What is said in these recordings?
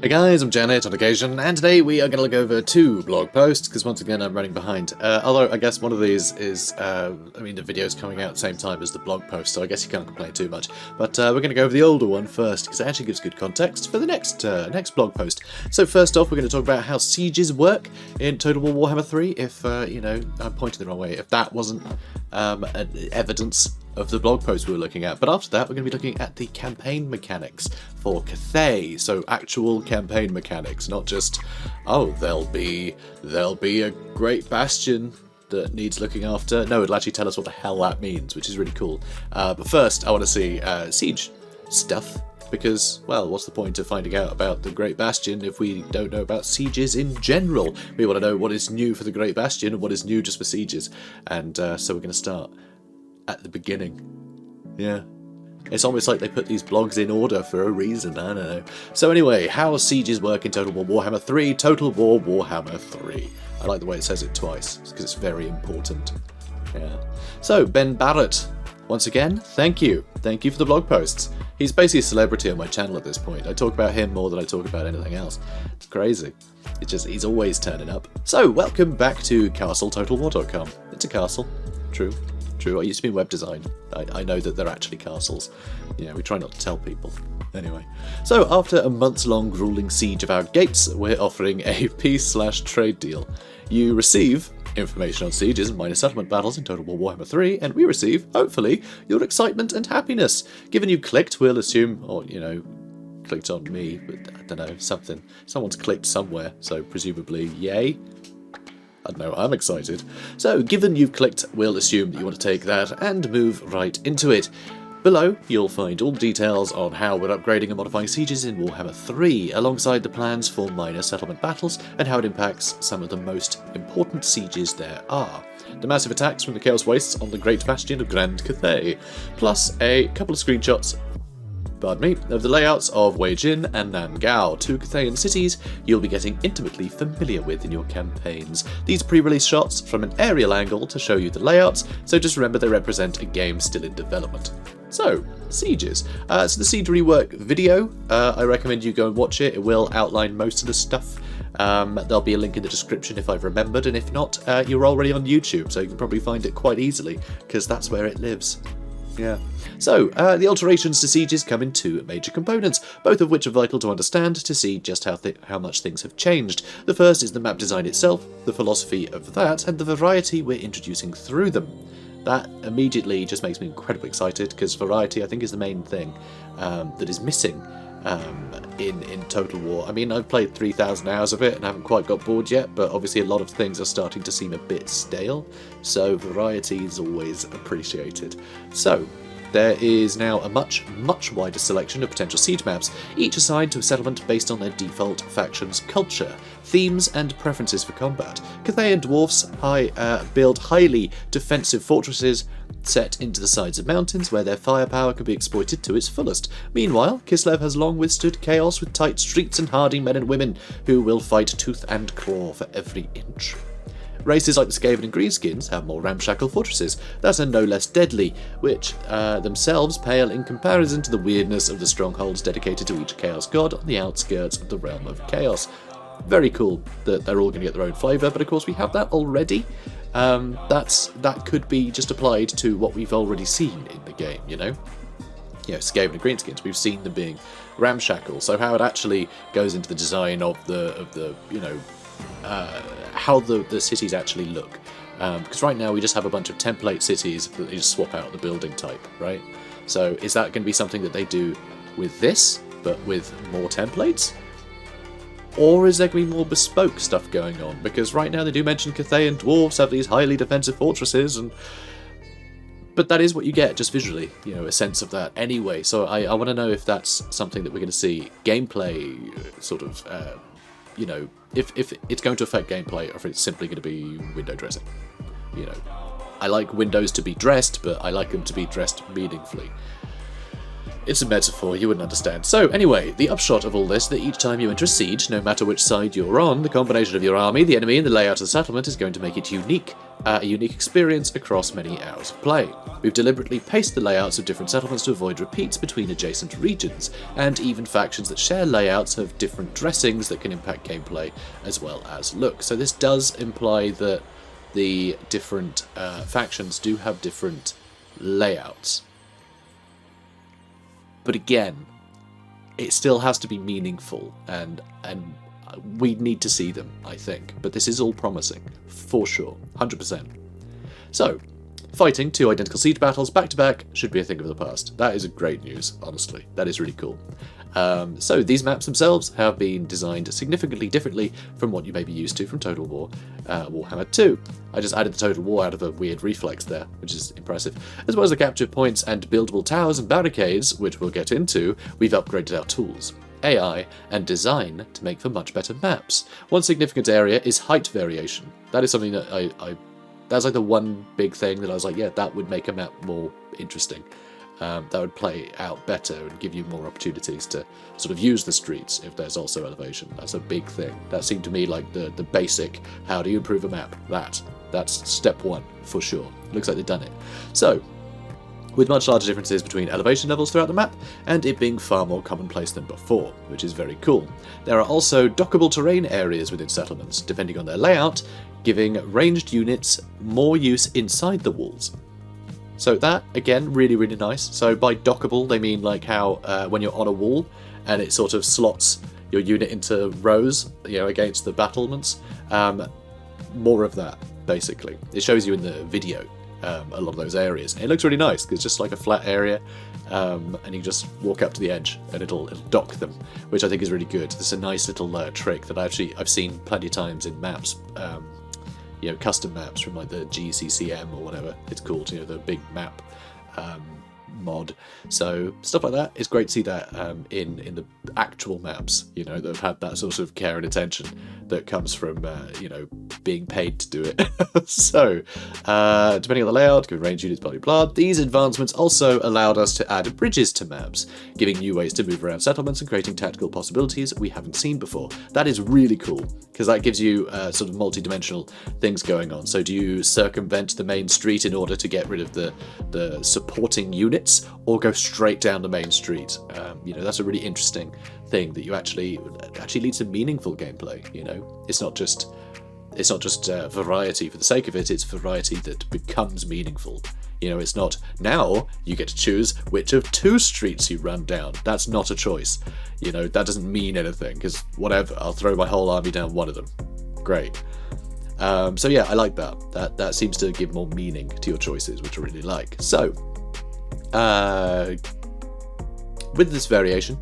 Hey guys, I'm Janet on occasion, and today we are going to look over two blog posts, because once again I'm running behind. Although I guess one of these is, the video's coming out at the same time as the blog post, so I guess you can't complain too much. But we're going to go over the older one first, because it actually gives good context for the next blog post. So first off, we're going to talk about how sieges work in Total War Warhammer 3, if, I'm pointing the wrong way, if that wasn't evidence of the blog post we were looking at. But after that, we're going to be looking at the campaign mechanics for Cathay. So actual campaign mechanics, not just, oh, there'll be a Great Bastion that needs looking after. No, it'll actually tell us what the hell that means, which is really cool. But first, I want to see siege stuff, because, well, what's the point of finding out about the Great Bastion if we don't know about sieges in general? We want to know what is new for the Great Bastion and what is new just for sieges. And so we're going to start at the beginning. Yeah. It's almost like they put these blogs in order for a reason, I don't know. So anyway, how sieges work in Total War Warhammer 3, Total War Warhammer 3. I like the way it says it twice, because it's very important. Yeah. So, Ben Barrett, once again, thank you. Thank you for the blog posts. He's basically a celebrity on my channel at this point. I talk about him more than I talk about anything else. It's crazy. It's just, he's always turning up. So, welcome back to CastleTotalWar.com. It's a castle. True. I used to be in web design. I know that they're actually castles. Yeah, we try not to tell people. Anyway. So, after a months-long grueling siege of our gates, we're offering a peace/trade deal. You receive information on sieges and minor settlement battles in Total War Warhammer 3, and we receive, hopefully, your excitement and happiness. Given you clicked, we'll assume, or, clicked on me, but I don't know, something. Someone's clicked somewhere, so presumably, yay? I don't know, I'm excited. So, given you've clicked, we'll assume that you want to take that and move right into it. Below, you'll find all the details on how we're upgrading and modifying sieges in Warhammer 3, alongside the plans for minor settlement battles and how it impacts some of the most important sieges there are. The massive attacks from the Chaos Wastes on the Great Bastion of Grand Cathay, plus a couple of screenshots of the layouts of Wei Jin and Nangao, two Cathayan cities you'll be getting intimately familiar with in your campaigns. These pre-release shots from an aerial angle to show you the layouts, so just remember they represent a game still in development. So, sieges. So the Siege Rework video, I recommend you go and watch it. It will outline most of the stuff. There'll be a link in the description if I've remembered, and if not, you're already on YouTube, so you can probably find it quite easily, because that's where it lives. Yeah. So, the alterations to sieges come in two major components, both of which are vital to understand to see just how much things have changed. The first is the map design itself, the philosophy of that, and the variety we're introducing through them. That immediately just makes me incredibly excited, because variety, I think, is the main thing that is missing in Total War. I mean, I've played 3,000 hours of it and haven't quite got bored yet, but obviously a lot of things are starting to seem a bit stale, so variety is always appreciated. So, there is now a much wider selection of potential siege maps, each assigned to a settlement based on their default faction's culture, themes and preferences for combat. Cathayan dwarfs build highly defensive fortresses set into the sides of mountains where their firepower can be exploited to its fullest. Meanwhile, Kislev has long withstood chaos with tight streets and hardy men and women who will fight tooth and claw for every inch. Races like the Skaven and Greenskins have more ramshackle fortresses that are no less deadly, which themselves pale in comparison to the weirdness of the strongholds dedicated to each Chaos God on the outskirts of the realm of Chaos. Very cool that they're all going to get their own flavour, but of course we have that already. That could be just applied to what we've already seen in the game, Skaven and Greenskins, we've seen them being ramshackle, so how it actually goes into the design of how the cities actually look. Because right now we just have a bunch of template cities that they just swap out the building type, right? So is that going to be something that they do with this, but with more templates? Or is there going to be more bespoke stuff going on? Because right now they do mention Cathayan dwarves have these highly defensive fortresses, but that is what you get just visually, a sense of that anyway. So I want to know if that's something that we're going to see gameplay sort of, if it's going to affect gameplay, or if it's simply going to be window dressing. I like windows to be dressed, but I like them to be dressed meaningfully. It's a metaphor, you wouldn't understand. So anyway, the upshot of all this, that each time you enter a siege, no matter which side you're on, the combination of your army, the enemy, and the layout of the settlement is going to make it unique, a unique experience across many hours of play. We've deliberately paced the layouts of different settlements to avoid repeats between adjacent regions, and even factions that share layouts have different dressings that can impact gameplay as well as look. So this does imply that the different factions do have different layouts. But again, it still has to be meaningful, and we need to see them, I think. But this is all promising, for sure, 100%. So, fighting 2 identical siege battles back-to-back should be a thing of the past. That is great news, honestly. That is really cool. So these maps themselves have been designed significantly differently from what you may be used to from Total War Warhammer 2. I just added the Total War out of a weird reflex there, which is impressive. As well as the capture points and buildable towers and barricades, which we'll get into, we've upgraded our tools, AI, and design to make for much better maps. One significant area is height variation. That is something that that's like the one big thing that I was like, yeah, that would make a map more interesting. That would play out better and give you more opportunities to sort of use the streets if there's also elevation. That's a big thing. That seemed to me like the basic, how do you improve a map? That's step 1, for sure. Looks like they've done it. So, with much larger differences between elevation levels throughout the map, and it being far more commonplace than before, which is very cool. There are also dockable terrain areas within settlements, depending on their layout, giving ranged units more use inside the walls. So that, again, really, really nice. So by dockable, they mean like how when you're on a wall and it sort of slots your unit into rows, against the battlements. More of that, basically. It shows you in the video a lot of those areas. And it looks really nice because it's just like a flat area, and you can just walk up to the edge and it'll dock them, which I think is really good. It's a nice little trick that I've seen plenty of times in maps. Custom maps from like the GCCM or whatever it's called, the big map mod. So stuff like that, it's great to see that in the actual maps, that have had that sort of care and attention that comes from being paid to do it. So depending on the layout, giving range units, blah blah blah, these advancements also allowed us to add bridges to maps, giving new ways to move around settlements and creating tactical possibilities we haven't seen before. That is really cool because that gives you sort of multi-dimensional things going on. So do you circumvent the main street in order to get rid of the supporting units, or go straight down the main street? That's a really interesting thing that you actually leads to meaningful gameplay. It's not just variety for the sake of it. It's variety that becomes meaningful. It's not now you get to choose which of 2 streets you run down. That's not a choice. That doesn't mean anything because whatever, I'll throw my whole army down one of them. Great. So yeah, I like that. That seems to give more meaning to your choices, which I really like. So with this variation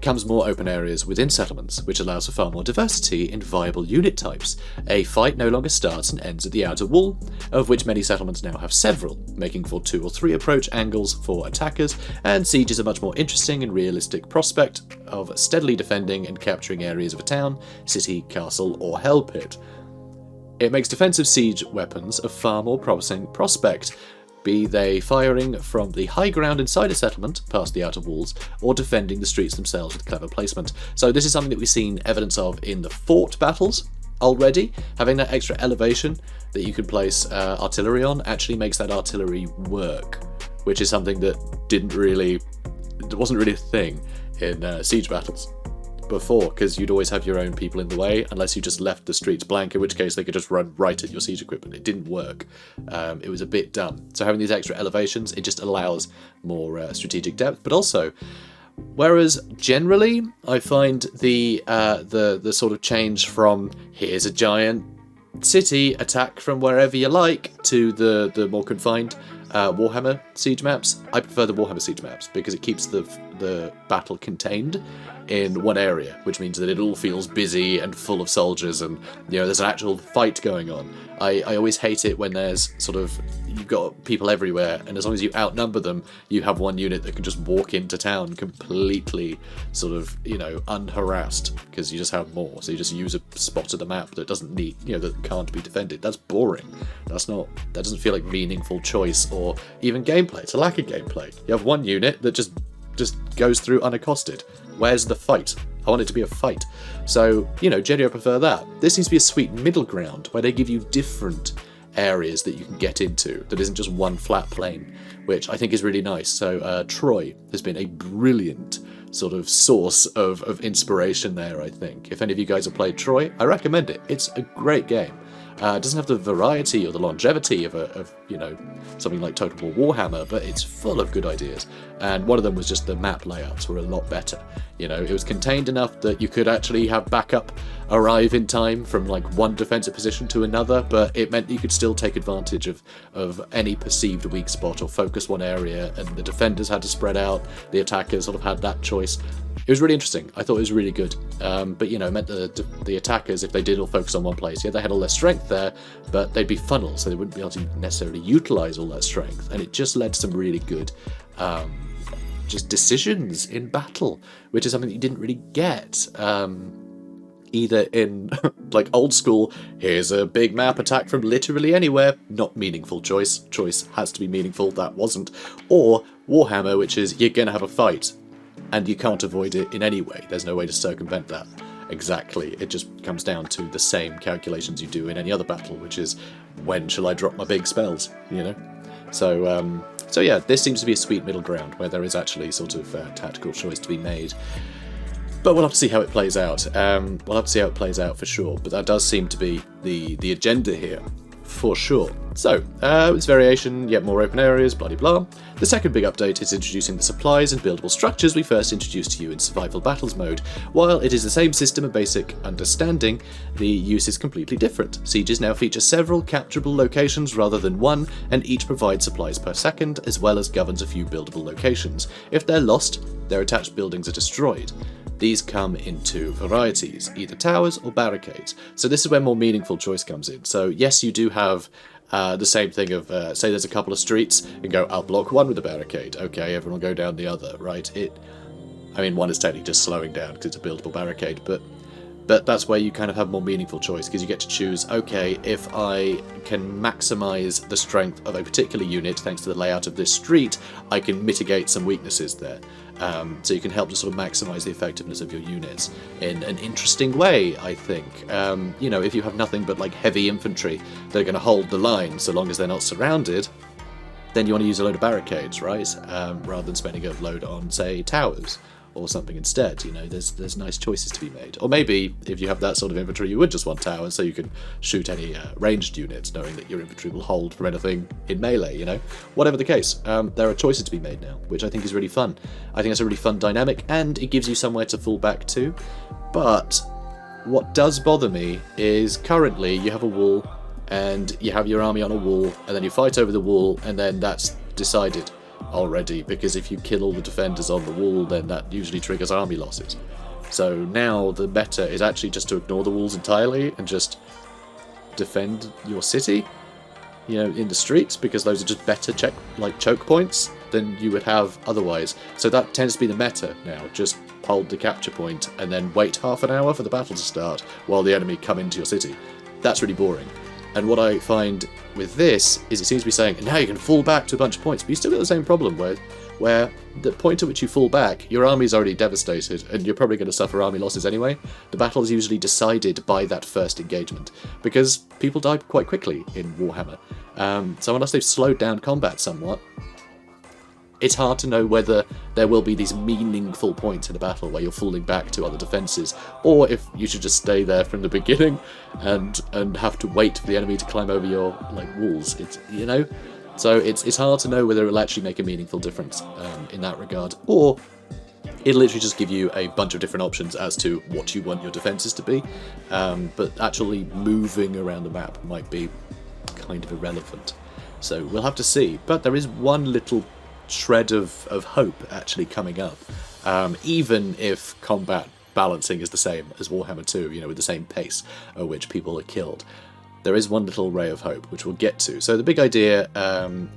comes more open areas within settlements, which allows for far more diversity in viable unit types. A fight no longer starts and ends at the outer wall, of which many settlements now have several, making for 2 or 3 approach angles for attackers, and siege is a much more interesting and realistic prospect of steadily defending and capturing areas of a town, city, castle, or hell pit. It makes defensive siege weapons a far more promising prospect, be they firing from the high ground inside a settlement, past the outer walls, or defending the streets themselves with clever placement. So this is something that we've seen evidence of in the fort battles already. Having that extra elevation that you can place artillery on actually makes that artillery work, which is something that wasn't really a thing in siege battles before, because you'd always have your own people in the way unless you just left the streets blank, in which case they could just run right at your siege equipment. It didn't work. It was a bit dumb. So having these extra elevations, it just allows more strategic depth. But also, whereas generally I find the sort of change from here's a giant city, attack from wherever you like, to the more confined Warhammer siege maps, I prefer the Warhammer siege maps because it keeps the battle contained in one area, which means that it all feels busy and full of soldiers, and there's an actual fight going on. I always hate it when there's sort of, you've got people everywhere, and as long as you outnumber them, you have one unit that can just walk into town completely sort of, unharassed, because you just have more. So you just use a spot of the map that doesn't need, that can't be defended. That's boring. That doesn't feel like meaningful choice or even gameplay. It's a lack of gameplay. You have one unit that just goes through unaccosted. Where's the fight? I want it to be a fight. So, generally I prefer that. This seems to be a sweet middle ground where they give you different areas that you can get into that isn't just one flat plain, which I think is really nice. So Troy has been a brilliant sort of source of inspiration there, I think. If any of you guys have played Troy, I recommend it. It's a great game. It doesn't have the variety or the longevity of you know, something like Total War Warhammer, but it's full of good ideas. And one of them was just the map layouts were a lot better. You know, it was contained enough that you could actually have backup arrive in time from like one defensive position to another, but it meant you could still take advantage of any perceived weak spot or focus one area, and the defenders had to spread out, the attackers sort of had that choice. It was really interesting. I thought it was really good. But, you know, it meant the attackers, if they did all focus on one place, yeah, they had all their strength there, but they'd be funneled, so they wouldn't be able to necessarily utilise all that strength. And it just led to some really good just decisions in battle, which is something that you didn't really get either in like old school, here's a big map attack from literally anywhere, not meaningful choice has to be meaningful, that wasn't, or Warhammer, which is you're gonna have a fight and you can't avoid it in any way, there's no way to circumvent that. Exactly, it just comes down to the same calculations you do in any other battle, which is when shall I drop my big spells, you know? So yeah, this seems to be a sweet middle ground where there is actually sort of tactical choice to be made. But we'll have to see how it plays out. We'll have to see how it plays out for sure, but that does seem to be the agenda here, for sure. So, it's variation, yet more open areas, blah blah. The second big update is introducing the supplies and buildable structures we first introduced to you in Survival Battles mode. While it is the same system and basic understanding, the use is completely different. Sieges now feature several capturable locations rather than one, and each provides supplies per second, as well as governs a few buildable locations. If they're lost, their attached buildings are destroyed. These come in two varieties, either towers or barricades. So this is where more meaningful choice comes in. So yes, you do have the same thing of, say there's a couple of streets, you go, I'll block one with a barricade. Okay, everyone will go down the other, right? I mean, one is technically just slowing down because it's a buildable barricade, but that's where you kind of have more meaningful choice, because you get to choose, okay, if I can maximise the strength of a particular unit thanks to the layout of this street, I can mitigate some weaknesses there. So you can help to sort of maximise the effectiveness of your units in an interesting way, I think. You know, if you have nothing but like heavy infantry, they're going to hold the line so long as they're not surrounded, then you want to use a load of barricades, right? Rather than spending a load on, say, towers or something instead. You know, there's nice choices to be made. Or maybe if you have that sort of infantry, you would just want towers so you can shoot any ranged units, knowing that your infantry will hold from anything in melee, you know? Whatever the case, there are choices to be made now, which I think is really fun. I think it's a really fun dynamic, and it gives you somewhere to fall back to. But what does bother me is currently you have a wall, and you have your army on a wall, and then you fight over the wall, and then that's decided already, because if you kill all the defenders on the wall, then that usually triggers army losses. So now the meta is actually just to ignore the walls entirely and just defend your city, you know, in the streets, because those are just better choke points than you would have otherwise. So that tends to be the meta now, just hold the capture point and then wait half an hour for the battle to start while the enemy come into your city. That's really boring. And what I find with this is it seems to be saying, now you can fall back to a bunch of points, but you still get the same problem where the point at which you fall back, your army is already devastated, and you're probably going to suffer army losses anyway. The battle is usually decided by that first engagement, because people die quite quickly in Warhammer. So unless they've slowed down combat somewhat, it's hard to know whether there will be these meaningful points in a battle where you're falling back to other defences, or if you should just stay there from the beginning and have to wait for the enemy to climb over your walls. It's, you know, so it's hard to know whether it will actually make a meaningful difference in that regard, or it'll literally just give you a bunch of different options as to what you want your defences to be, but actually moving around the map might be kind of irrelevant. So we'll have to see. But there is one little shred of hope actually coming up, even if combat balancing is the same as Warhammer 2, you know, with the same pace at which people are killed. There is one little ray of hope, which we'll get to. So the big idea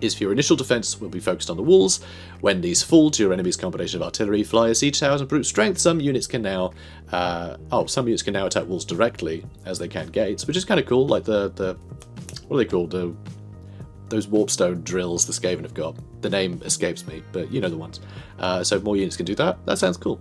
is for your initial defense will be focused on the walls. When these fall to your enemy's combination of artillery, flyers, siege towers, and brute strength, some units can now attack walls directly as they can gates, which is kind of cool. Like the what are they called? Those warpstone drills the Skaven have got. The name escapes me, but you know the ones. So if more units can do that, that sounds cool.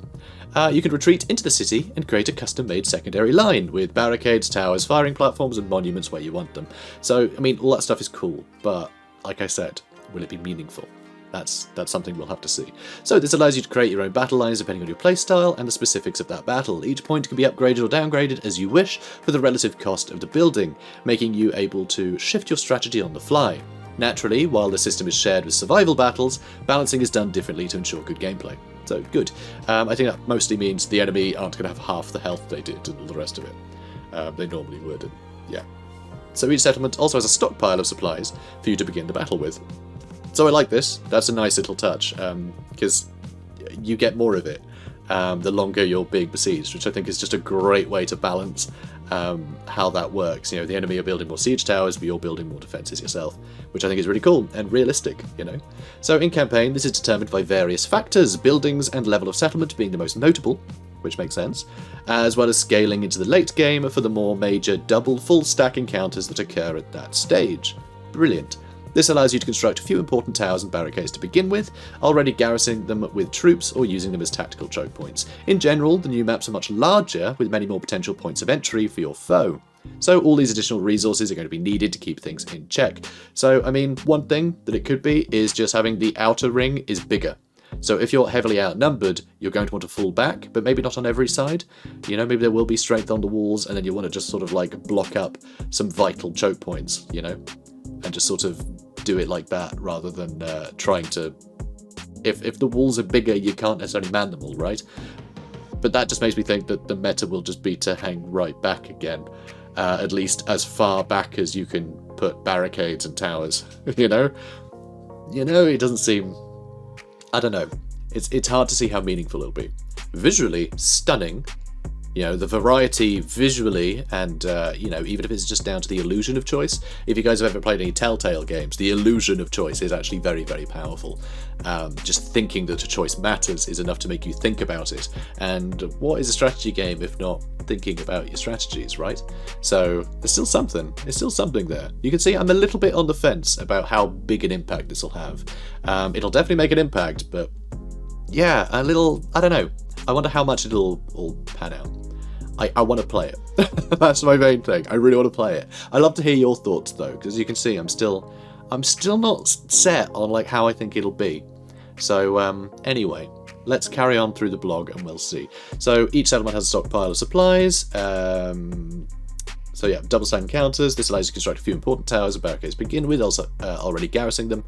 you can retreat into the city and create a custom-made secondary line with barricades, towers, firing platforms, and monuments where you want them. So, I mean, all that stuff is cool, but like I said, will it be meaningful? That's something we'll have to see. So this allows you to create your own battle lines depending on your playstyle and the specifics of that battle. Each point can be upgraded or downgraded as you wish for the relative cost of the building, making you able to shift your strategy on the fly. Naturally, while the system is shared with survival battles, balancing is done differently to ensure good gameplay. So, good. I think that mostly means the enemy aren't going to have half the health they did and all the rest of it. They normally would, and yeah. So each settlement also has a stockpile of supplies for you to begin the battle with. So I like this. That's a nice little touch, because you get more of it the longer you're being besieged, which I think is just a great way to balance how that works. You know, the enemy are building more siege towers, but you're building more defences yourself, which I think is really cool and realistic, you know. So in campaign, this is determined by various factors, buildings and level of settlement being the most notable, which makes sense, as well as scaling into the late game for the more major double full stack encounters that occur at that stage. Brilliant. This allows you to construct a few important towers and barricades to begin with, already garrisoning them with troops or using them as tactical choke points. In general, the new maps are much larger, with many more potential points of entry for your foe. So all these additional resources are going to be needed to keep things in check. So, I mean, one thing that it could be is just having the outer ring is bigger. So if you're heavily outnumbered, you're going to want to fall back, but maybe not on every side. You know, maybe there will be strength on the walls, and then you want to just sort of like block up some vital choke points, you know, and just sort of do it like that rather than trying to... If the walls are bigger, you can't necessarily man them all, right? But that just makes me think that the meta will just be to hang right back again, at least as far back as you can put barricades and towers, you know? You know, it doesn't seem... I don't know. It's hard to see how meaningful it'll be. Visually, stunning. You know, the variety visually, and, you know, even if it's just down to the illusion of choice. If you guys have ever played any Telltale games, the illusion of choice is actually very, very powerful. Just thinking that a choice matters is enough to make you think about it. And what is a strategy game if not thinking about your strategies, right? So there's still something. There's still something there. You can see I'm a little bit on the fence about how big an impact this will have. It'll definitely make an impact, but yeah, a little, I don't know. I wonder how much it'll all pan out. I want to play it. That's my main thing. I really want to play it. I'd love to hear your thoughts though, because you can see I'm still not set on like how I think it'll be. So anyway, let's carry on through the blog and we'll see. So each settlement has a stockpile of supplies. So yeah, double stack encounters. This allows you to construct a few important towers and barricades to begin with, also already garrisoning them.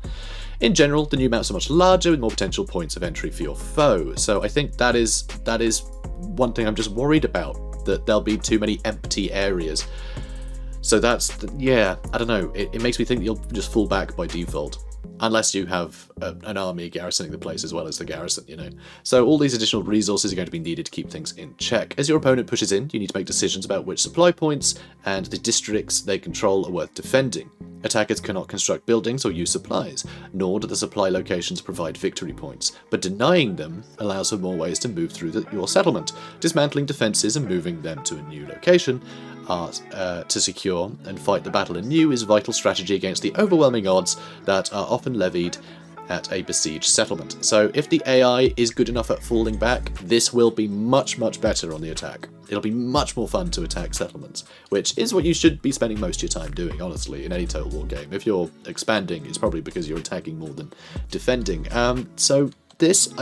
In general, the new maps are much larger with more potential points of entry for your foe. So I think that is one thing I'm just worried about, that there'll be too many empty areas. So yeah, I don't know. It makes me think that you'll just fall back by default. Unless you have an army garrisoning the place as well as the garrison, you know. So all these additional resources are going to be needed to keep things in check. As your opponent pushes in, you need to make decisions about which supply points and the districts they control are worth defending. Attackers cannot construct buildings or use supplies, nor do the supply locations provide victory points, but denying them allows for more ways to move through your settlement. Dismantling defences and moving them to a new location to secure and fight the battle anew is vital strategy against the overwhelming odds that are often levied at a besieged settlement. So if the AI is good enough at falling back, this will be much, much better on the attack. It'll be much more fun to attack settlements, which is what you should be spending most of your time doing, honestly, in any Total War game. If you're expanding, it's probably because you're attacking more than defending. So this,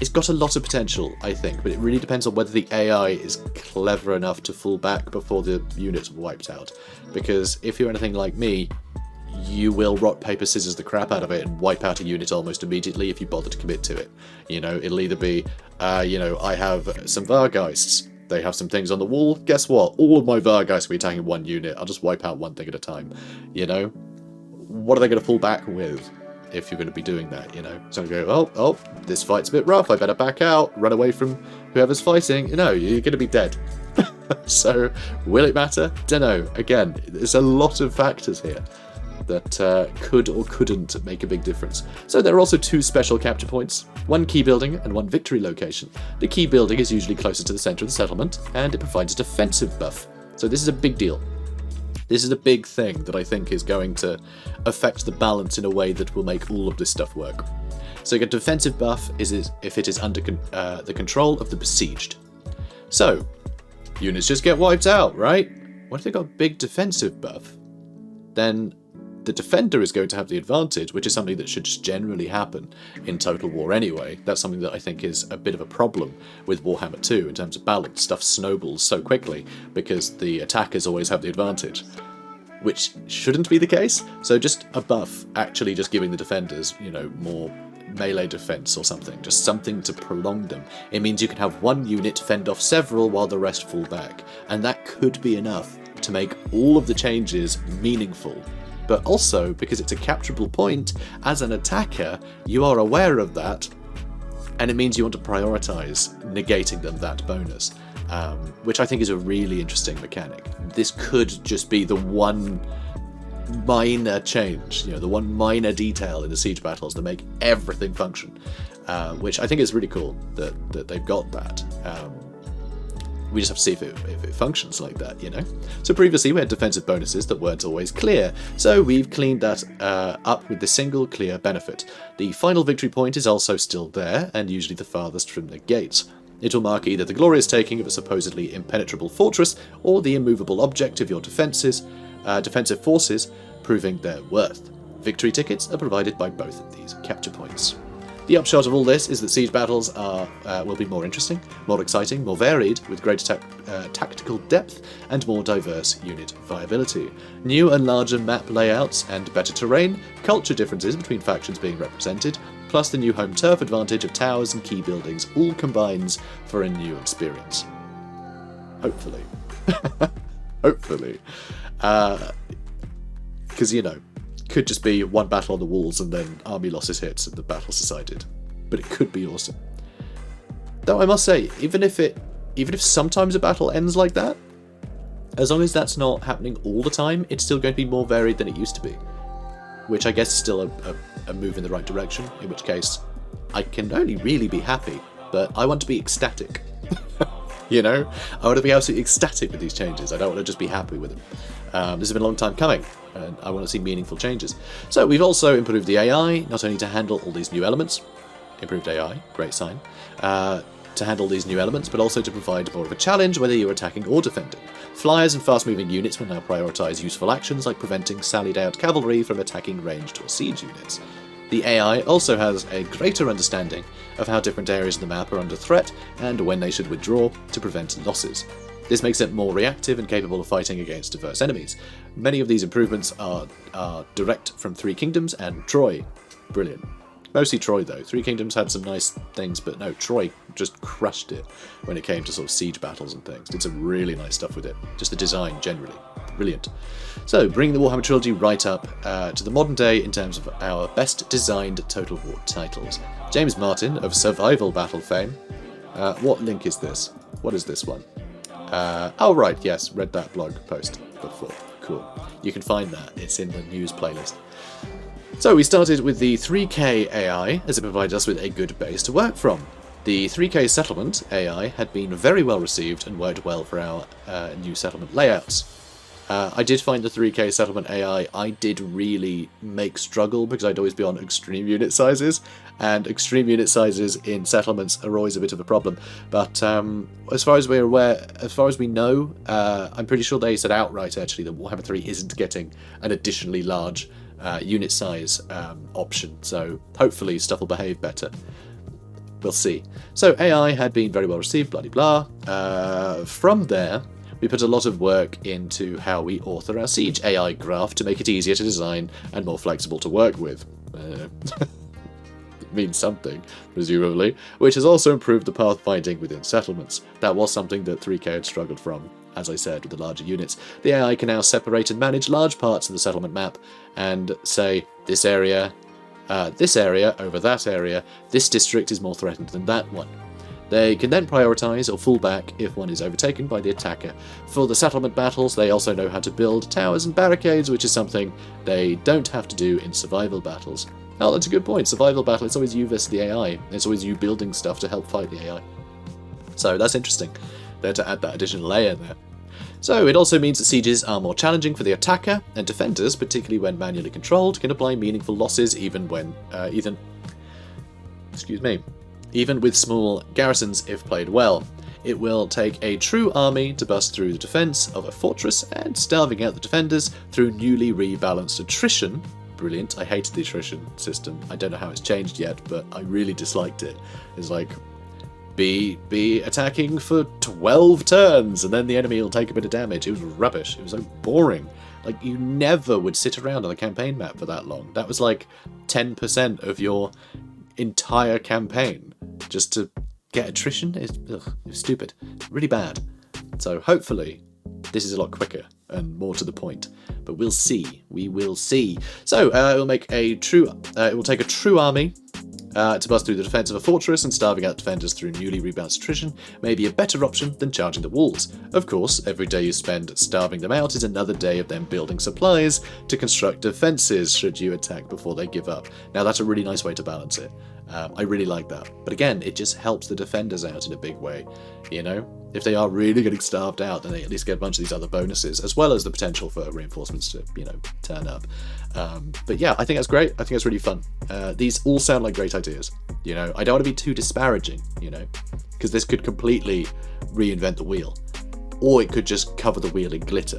it's got a lot of potential, I think, but it really depends on whether the AI is clever enough to fall back before the units are wiped out. Because if you're anything like me, you will rock, paper, scissors the crap out of it and wipe out a unit almost immediately if you bother to commit to it. You know, it'll either be, you know, I have some Vargeists. They have some things on the wall. Guess what? All of my Vargeists will be attacking one unit. I'll just wipe out one thing at a time. You know? What are they going to fall back with if you're going to be doing that, you know? So you go, oh, this fight's a bit rough. I better back out, run away from whoever's fighting. No, you're going to be dead. So, will it matter? Dunno. Again, there's a lot of factors here that could or couldn't make a big difference. So there are also two special capture points, one key building and one victory location. The key building is usually closer to the centre of the settlement, and it provides a defensive buff. So this is a big deal. This is a big thing that I think is going to affect the balance in a way that will make all of this stuff work. So you get defensive buff if it is under the control of the besieged. So, units just get wiped out, right? What if they got a big defensive buff? Then the defender is going to have the advantage, which is something that should just generally happen in Total War anyway. That's something that I think is a bit of a problem with Warhammer 2 in terms of balance. Stuff snowballs so quickly because the attackers always have the advantage, which shouldn't be the case. So just a buff actually just giving the defenders, you know, more melee defense or something, just something to prolong them. It means you can have one unit fend off several while the rest fall back, and that could be enough to make all of the changes meaningful. But also, because it's a capturable point, as an attacker, you are aware of that, and it means you want to prioritize negating them that bonus, which I think is a really interesting mechanic. This could just be the one minor change, you know, the one minor detail in the siege battles to make everything function, which I think is really cool that they've got that. We just have to see if it functions like that, you know? So previously we had defensive bonuses that weren't always clear, so we've cleaned that up with the single clear benefit. The final victory point is also still there, and usually the farthest from the gates. It will mark either the glorious taking of a supposedly impenetrable fortress, or the immovable object of your defensive forces, proving their worth. Victory tickets are provided by both of these capture points. The upshot of all this is that siege battles will be more interesting, more exciting, more varied, with greater tactical depth and more diverse unit viability. New and larger map layouts and better terrain, culture differences between factions being represented, plus the new home turf advantage of towers and key buildings all combines for a new experience. Hopefully. Hopefully. Because, you know, could just be one battle on the walls and then army losses hits and the battle's decided. But it could be awesome. Though I must say, even if sometimes a battle ends like that, as long as that's not happening all the time, it's still going to be more varied than it used to be. Which I guess is still a move in the right direction, in which case I can only really be happy, but I want to be ecstatic. You know? I want to be absolutely ecstatic with these changes. I don't want to just be happy with them. This has been a long time coming, and I want to see meaningful changes. So we've also improved the AI, not only to handle all these new elements, improved AI, great sign, to handle these new elements, but also to provide more of a challenge whether you're attacking or defending. Flyers and fast-moving units will now prioritise useful actions like preventing sallied-out cavalry from attacking ranged or siege units. The AI also has a greater understanding of how different areas of the map are under threat and when they should withdraw to prevent losses. This makes it more reactive and capable of fighting against diverse enemies. Many of these improvements are direct from Three Kingdoms and Troy. Brilliant. Mostly Troy though. Three Kingdoms had some nice things, but no, Troy just crushed it when it came to sort of siege battles and things. Did some really nice stuff with it. Just the design generally. Brilliant. So, bringing the Warhammer trilogy right up to the modern day in terms of our best designed Total War titles. James Martin of Survival Battle fame. What link is this? What is this one? Oh right, yes, read that blog post before. Cool. You can find that. It's in the news playlist. So we started with the 3K AI, as it provided us with a good base to work from. The 3K settlement AI had been very well received and worked well for our new settlement layouts. I did find the 3K settlement AI I did really make struggle because I'd always be on extreme unit sizes, and extreme unit sizes in settlements are always a bit of a problem. But as far as we're aware, as far as we know, I'm pretty sure they said outright actually that Warhammer 3 isn't getting an additionally large unit size option, so hopefully stuff will behave better. We'll see. So AI had been very well received, blah blah. From there, we put a lot of work into how we author our Siege AI graph to make it easier to design and more flexible to work with. It means something, presumably, which has also improved the pathfinding within settlements. That was something that 3K had struggled from, as I said, with the larger units. The AI can now separate and manage large parts of the settlement map and say, this area over that area, this district is more threatened than that one. They can then prioritise or fall back if one is overtaken by the attacker. For the settlement battles, they also know how to build towers and barricades, which is something they don't have to do in survival battles. Oh, that's a good point. Survival battle, it's always you versus the AI. It's always you building stuff to help fight the AI. So that's interesting, there to add that additional layer there. So it also means that sieges are more challenging for the attacker, and defenders, particularly when manually controlled, can apply meaningful losses even excuse me, even with small garrisons if played well. It will take a true army to bust through the defence of a fortress and starving out the defenders through newly rebalanced attrition. Brilliant. I hated the attrition system. I don't know how it's changed yet, but I really disliked it. It's like, be attacking for 12 turns and then the enemy will take a bit of damage. It was rubbish. It was so boring. Like, you never would sit around on a campaign map for that long. That was like 10% of your entire campaign just to get attrition. It was stupid. Really bad. So hopefully this is a lot quicker and more to the point. But we'll see. We will see. So it will make a true. It will take a true army to bust through the defence of a fortress, and starving out defenders through newly rebalanced attrition may be a better option than charging the walls. Of course, every day you spend starving them out is another day of them building supplies to construct defences should you attack before they give up. Now that's a really nice way to balance it. I really like that. But again, it just helps the defenders out in a big way, you know? If they are really getting starved out, then they at least get a bunch of these other bonuses, as well as the potential for reinforcements to, you know, turn up. But yeah, I think that's great. I think that's really fun. These all sound like great ideas, you know? I don't want to be too disparaging, you know? Because this could completely reinvent the wheel. Or it could just cover the wheel in glitter,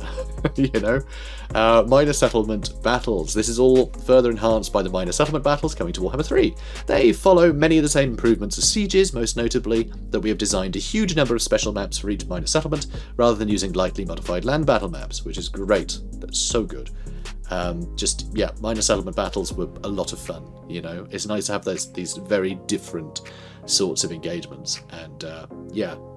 you know? Minor settlement battles. This is all further enhanced by the minor settlement battles coming to Warhammer 3. They follow many of the same improvements as sieges, most notably that we have designed a huge number of special maps for each minor settlement, rather than using lightly modified land battle maps, which is great. That's so good. Minor settlement battles were a lot of fun, you know? It's nice to have these very different sorts of engagements, and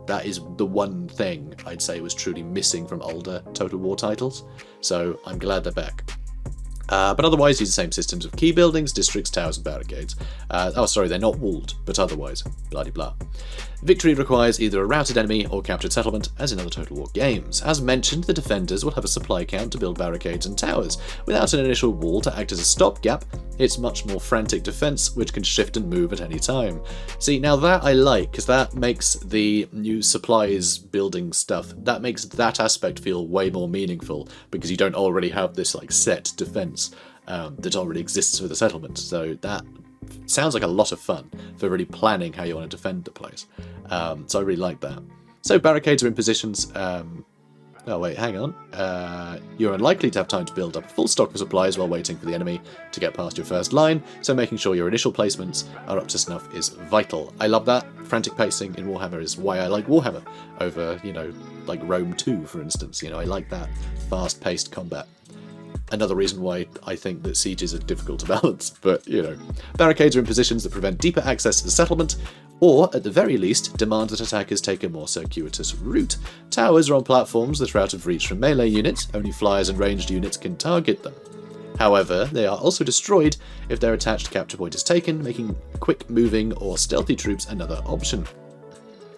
that is the one thing I'd say was truly missing from older Total War titles, so I'm glad they're back. But otherwise use the same systems of key buildings, districts, towers and barricades. They're not walled, but otherwise, blah-de-blah. Victory requires either a routed enemy or captured settlement, as in other Total War games. As mentioned, the defenders will have a supply count to build barricades and towers. Without an initial wall to act as a stopgap, it's much more frantic defence, which can shift and move at any time. See, now that I like, because that makes the new supplies building stuff, that makes that aspect feel way more meaningful, because you don't already have this like set defence that already exists for the settlement. So that sounds like a lot of fun for really planning how you want to defend the place. So I really like that. So barricades are in positions. Oh wait, hang on. You're unlikely to have time to build up a full stock of supplies while waiting for the enemy to get past your first line, so making sure your initial placements are up to snuff is vital. I love that. Frantic pacing in Warhammer is why I like Warhammer over, you know, like Rome 2, for instance. You know, I like that fast-paced combat. Another reason why I think that sieges are difficult to balance, but, you know. Barricades are in positions that prevent deeper access to the settlement, or, at the very least, demand that attackers take a more circuitous route. Towers are on platforms that are out of reach from melee units, only flyers and ranged units can target them. However, they are also destroyed if their attached capture point is taken, making quick-moving or stealthy troops another option.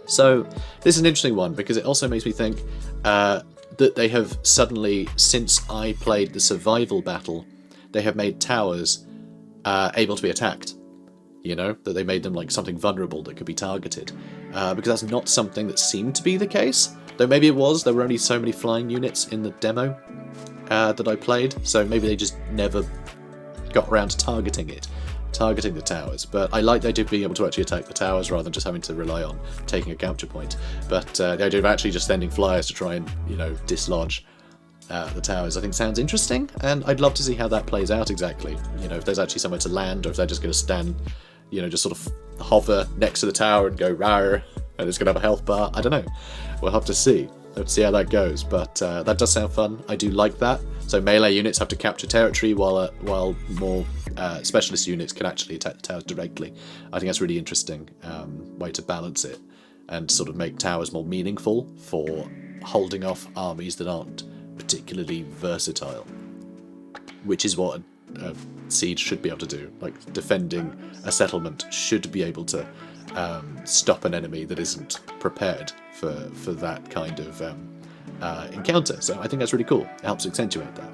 So, this is an interesting one, because it also makes me think that they have suddenly, since I played the survival battle, they have made towers able to be attacked. You know, that they made them like something vulnerable that could be targeted. Because that's not something that seemed to be the case. Though maybe it was, there were only so many flying units in the demo that I played, so maybe they just never got around to targeting the towers. But I like the idea of being able to actually attack the towers rather than just having to rely on taking a capture point. But the idea of actually just sending flyers to try and, you know, dislodge the towers, I think sounds interesting, and I'd love to see how that plays out exactly. You know, if there's actually somewhere to land, or if they're just going to stand, you know, just sort of hover next to the tower and go rawr, and it's going to have a health bar. I don't know. We'll have to see. Let's see how that goes, but that does sound fun. I do like that. So melee units have to capture territory while more specialist units can actually attack the towers directly. I think that's a really interesting way to balance it and sort of make towers more meaningful for holding off armies that aren't particularly versatile, which is what a siege should be able to do. Like, defending a settlement should be able to stop an enemy that isn't prepared for that kind of encounter. So I think that's really cool. It helps accentuate that.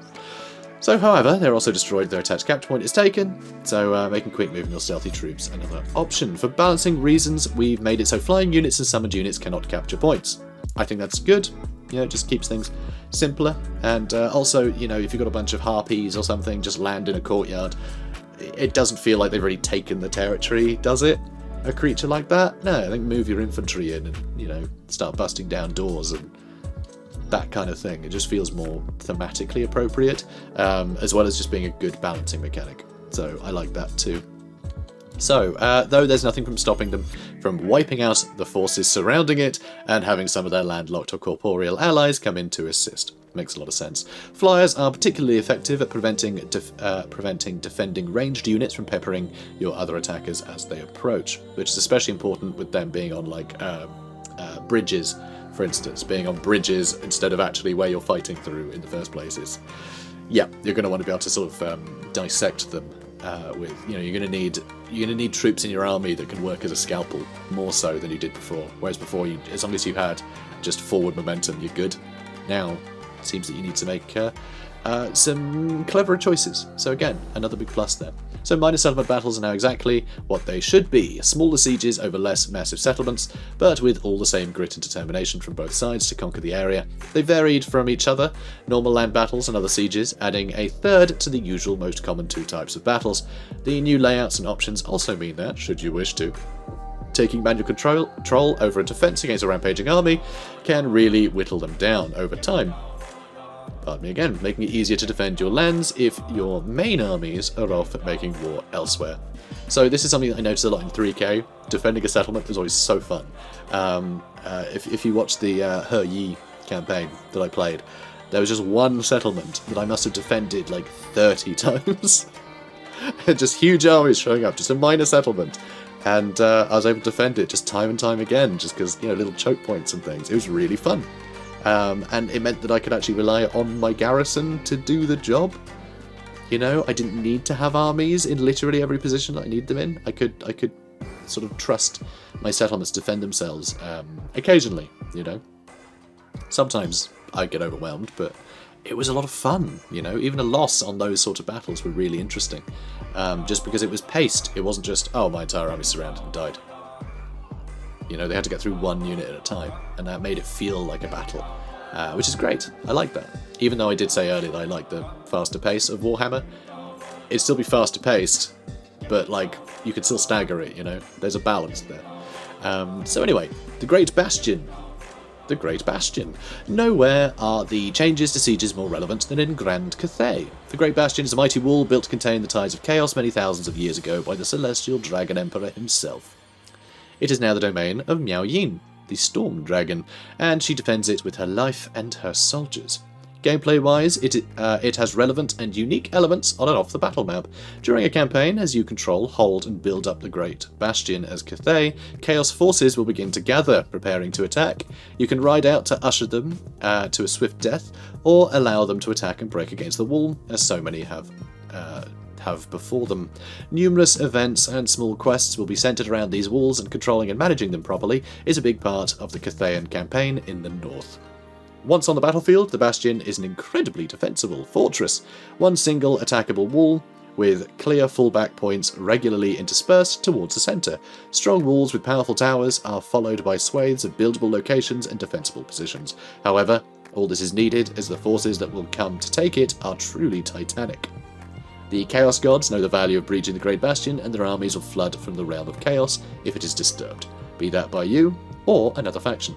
So, however, they're also destroyed if their attached capture point is taken, so making quick moving or stealthy troops another option. For balancing reasons, we've made it so flying units and summoned units cannot capture points. I think that's good. You know, it just keeps things simpler. And also, you know, if you've got a bunch of harpies or something, just land in a courtyard. It doesn't feel like they've already taken the territory, does it? a creature like that? No, I think move your infantry in and, you know, start busting down doors and that kind of thing. It just feels more thematically appropriate, as well as just being a good balancing mechanic. So I like that too. So, though there's nothing from stopping them from wiping out the forces surrounding it and having some of their landlocked or corporeal allies come in to assist. Makes a lot of sense. Flyers are particularly effective at preventing defending ranged units from peppering your other attackers as they approach, which is especially important with them being on, like, bridges, for instance. Being on bridges instead of actually where you're fighting through in the first place is... yeah, you're going to want to be able to sort of dissect them with, you know, you're going to need troops in your army that can work as a scalpel more so than you did before. Whereas before, as long as you had just forward momentum, you're good. Now, it seems that you need to make some cleverer choices. So again, another big plus there. So minor settlement battles are now exactly what they should be. Smaller sieges over less massive settlements, but with all the same grit and determination from both sides to conquer the area. They varied from each other, normal land battles and other sieges, adding a third to the usual most common two types of battles. The new layouts and options also mean that, should you wish to, taking manual control over a defense against a rampaging army can really whittle them down over time. Pardon me again, making it easier to defend your lands if your main armies are off at making war elsewhere. So this is something that I noticed a lot in 3K. Defending a settlement was always so fun. If you watch the He Yi campaign that I played, there was just one settlement that I must have defended like 30 times. Just huge armies showing up, just a minor settlement. And I was able to defend it just time and time again, just because, you know, little choke points and things. It was really fun. And it meant that I could actually rely on my garrison to do the job. You know, I didn't need to have armies in literally every position that I need them in. I could sort of trust my settlements to defend themselves occasionally, you know. Sometimes I get overwhelmed, but it was a lot of fun, you know. Even a loss on those sort of battles were really interesting. Just because it was paced. It wasn't just, oh, my entire army's surrounded and died. You know, they had to get through one unit at a time, and that made it feel like a battle, which is great. I like that. Even though I did say earlier that I like the faster pace of Warhammer, it'd still be faster paced, but, like, you could still stagger it, you know? There's a balance there. So anyway, the Great Bastion. The Great Bastion. Nowhere are the changes to sieges more relevant than in Grand Cathay. The Great Bastion is a mighty wall built to contain the tides of chaos many thousands of years ago by the celestial dragon emperor himself. It is now the domain of Miao Ying, the Storm Dragon, and she defends it with her life and her soldiers. Gameplay-wise, it has relevant and unique elements on and off the battle map. During a campaign, as you control, hold and build up the Great Bastion as Cathay, Chaos forces will begin to gather, preparing to attack. You can ride out to usher them to a swift death, or allow them to attack and break against the wall, as so many have before them. Numerous events and small quests will be centered around these walls, and controlling and managing them properly is a big part of the Cathayan campaign in the north. Once on the battlefield, the Bastion is an incredibly defensible fortress. One single attackable wall, with clear fallback points regularly interspersed towards the centre. Strong walls with powerful towers are followed by swathes of buildable locations and defensible positions. However, all this is needed as the forces that will come to take it are truly titanic. The Chaos Gods know the value of breaching the Great Bastion, and their armies will flood from the realm of chaos if it is disturbed, be that by you or another faction.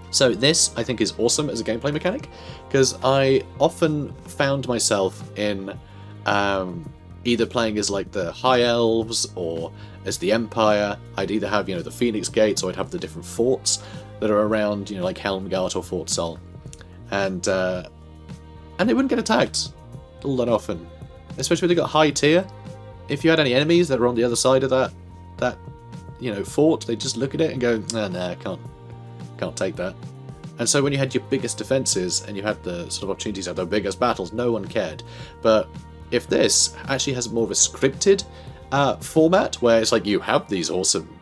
So this, I think, is awesome as a gameplay mechanic, because I often found myself in either playing as like the High Elves or as the Empire. I'd either have, you know, the Phoenix Gates, or I'd have the different forts that are around, you know, like Helmgart or Fort Sol, and they wouldn't get attacked all that often. Especially when they got high tier. If you had any enemies that were on the other side of that you know, fort, they'd just look at it and go, nah, can't take that. And so when you had your biggest defences and you had the sort of opportunities to have the biggest battles, no one cared. But if this actually has more of a scripted format, where it's like, you have these awesome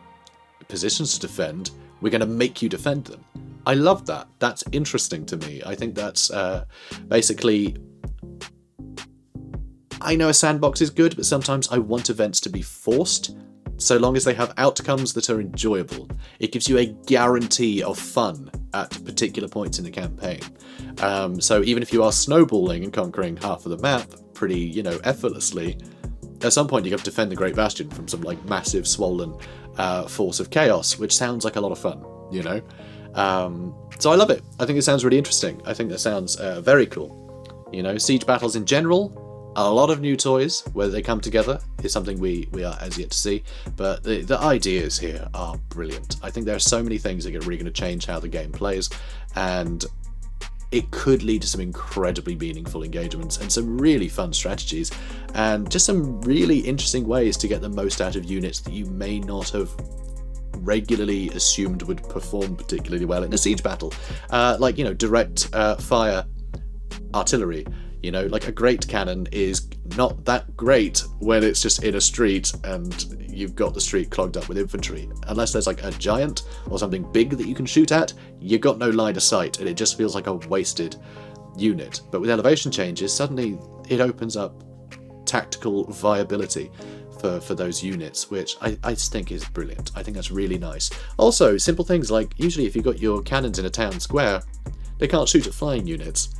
positions to defend, we're going to make you defend them. I love that. That's interesting to me. I think that's basically... I know a sandbox is good, but sometimes I want events to be forced, so long as they have outcomes that are enjoyable. It gives you a guarantee of fun at particular points in the campaign. So even if you are snowballing and conquering half of the map pretty, you know, effortlessly, at some point you have to defend the Great Bastion from some like massive swollen force of chaos, which sounds like a lot of fun, you know? So I love it. I think it sounds really interesting. I think that sounds very cool. You know, siege battles in general, a lot of new toys, whether they come together is something we are as yet to see, but the ideas here are brilliant. I think there are so many things that are really going to change how the game plays, and it could lead to some incredibly meaningful engagements and some really fun strategies, and just some really interesting ways to get the most out of units that you may not have regularly assumed would perform particularly well in a siege battle. Like, you know, direct fire artillery. You know, like a great cannon is not that great when it's just in a street and you've got the street clogged up with infantry. Unless there's like a giant or something big that you can shoot at, you've got no line of sight and it just feels like a wasted unit. But with elevation changes, suddenly it opens up tactical viability for those units, which I just think is brilliant. I think that's really nice. Also, simple things like, usually if you've got your cannons in a town square, they can't shoot at flying units,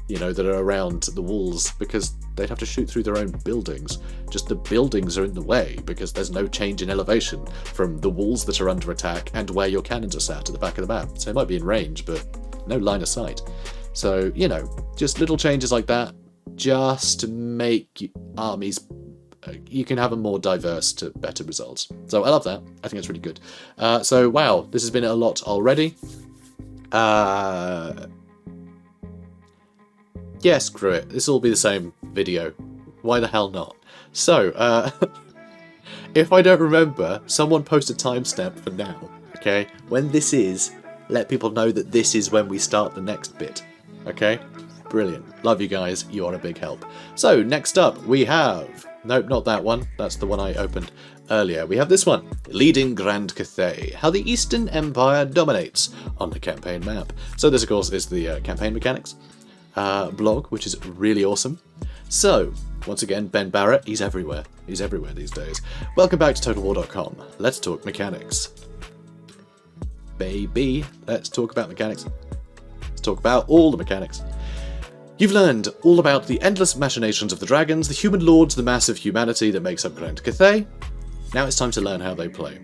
you know, that are around the walls, because they'd have to shoot through their own buildings. Just the buildings are in the way because there's no change in elevation from the walls that are under attack and where your cannons are sat at the back of the map. So it might be in range, but no line of sight. So, you know, just little changes like that just to make armies, you can have them more diverse to better results. So I love that. I think it's really good. So, wow, this has been a lot already. Yeah, screw it. This will all be the same video. Why the hell not? So, if I don't remember, someone post a timestamp for now, okay? When this is, let people know that this is when we start the next bit, okay? Brilliant. Love you guys. You are a big help. So, next up, we have... Nope, not that one. That's the one I opened earlier. We have this one. Leading Grand Cathay. How the Eastern Empire dominates on the campaign map. So this, of course, is the campaign mechanics blog, which is really awesome. So, once again, Ben Barrett, he's everywhere. He's everywhere these days. Welcome back to TotalWar.com. Let's talk mechanics. Baby, let's talk about mechanics. Let's talk about all the mechanics. You've learned all about the endless machinations of the dragons, the human lords, the mass of humanity that makes up Grand Cathay. Now it's time to learn how they play.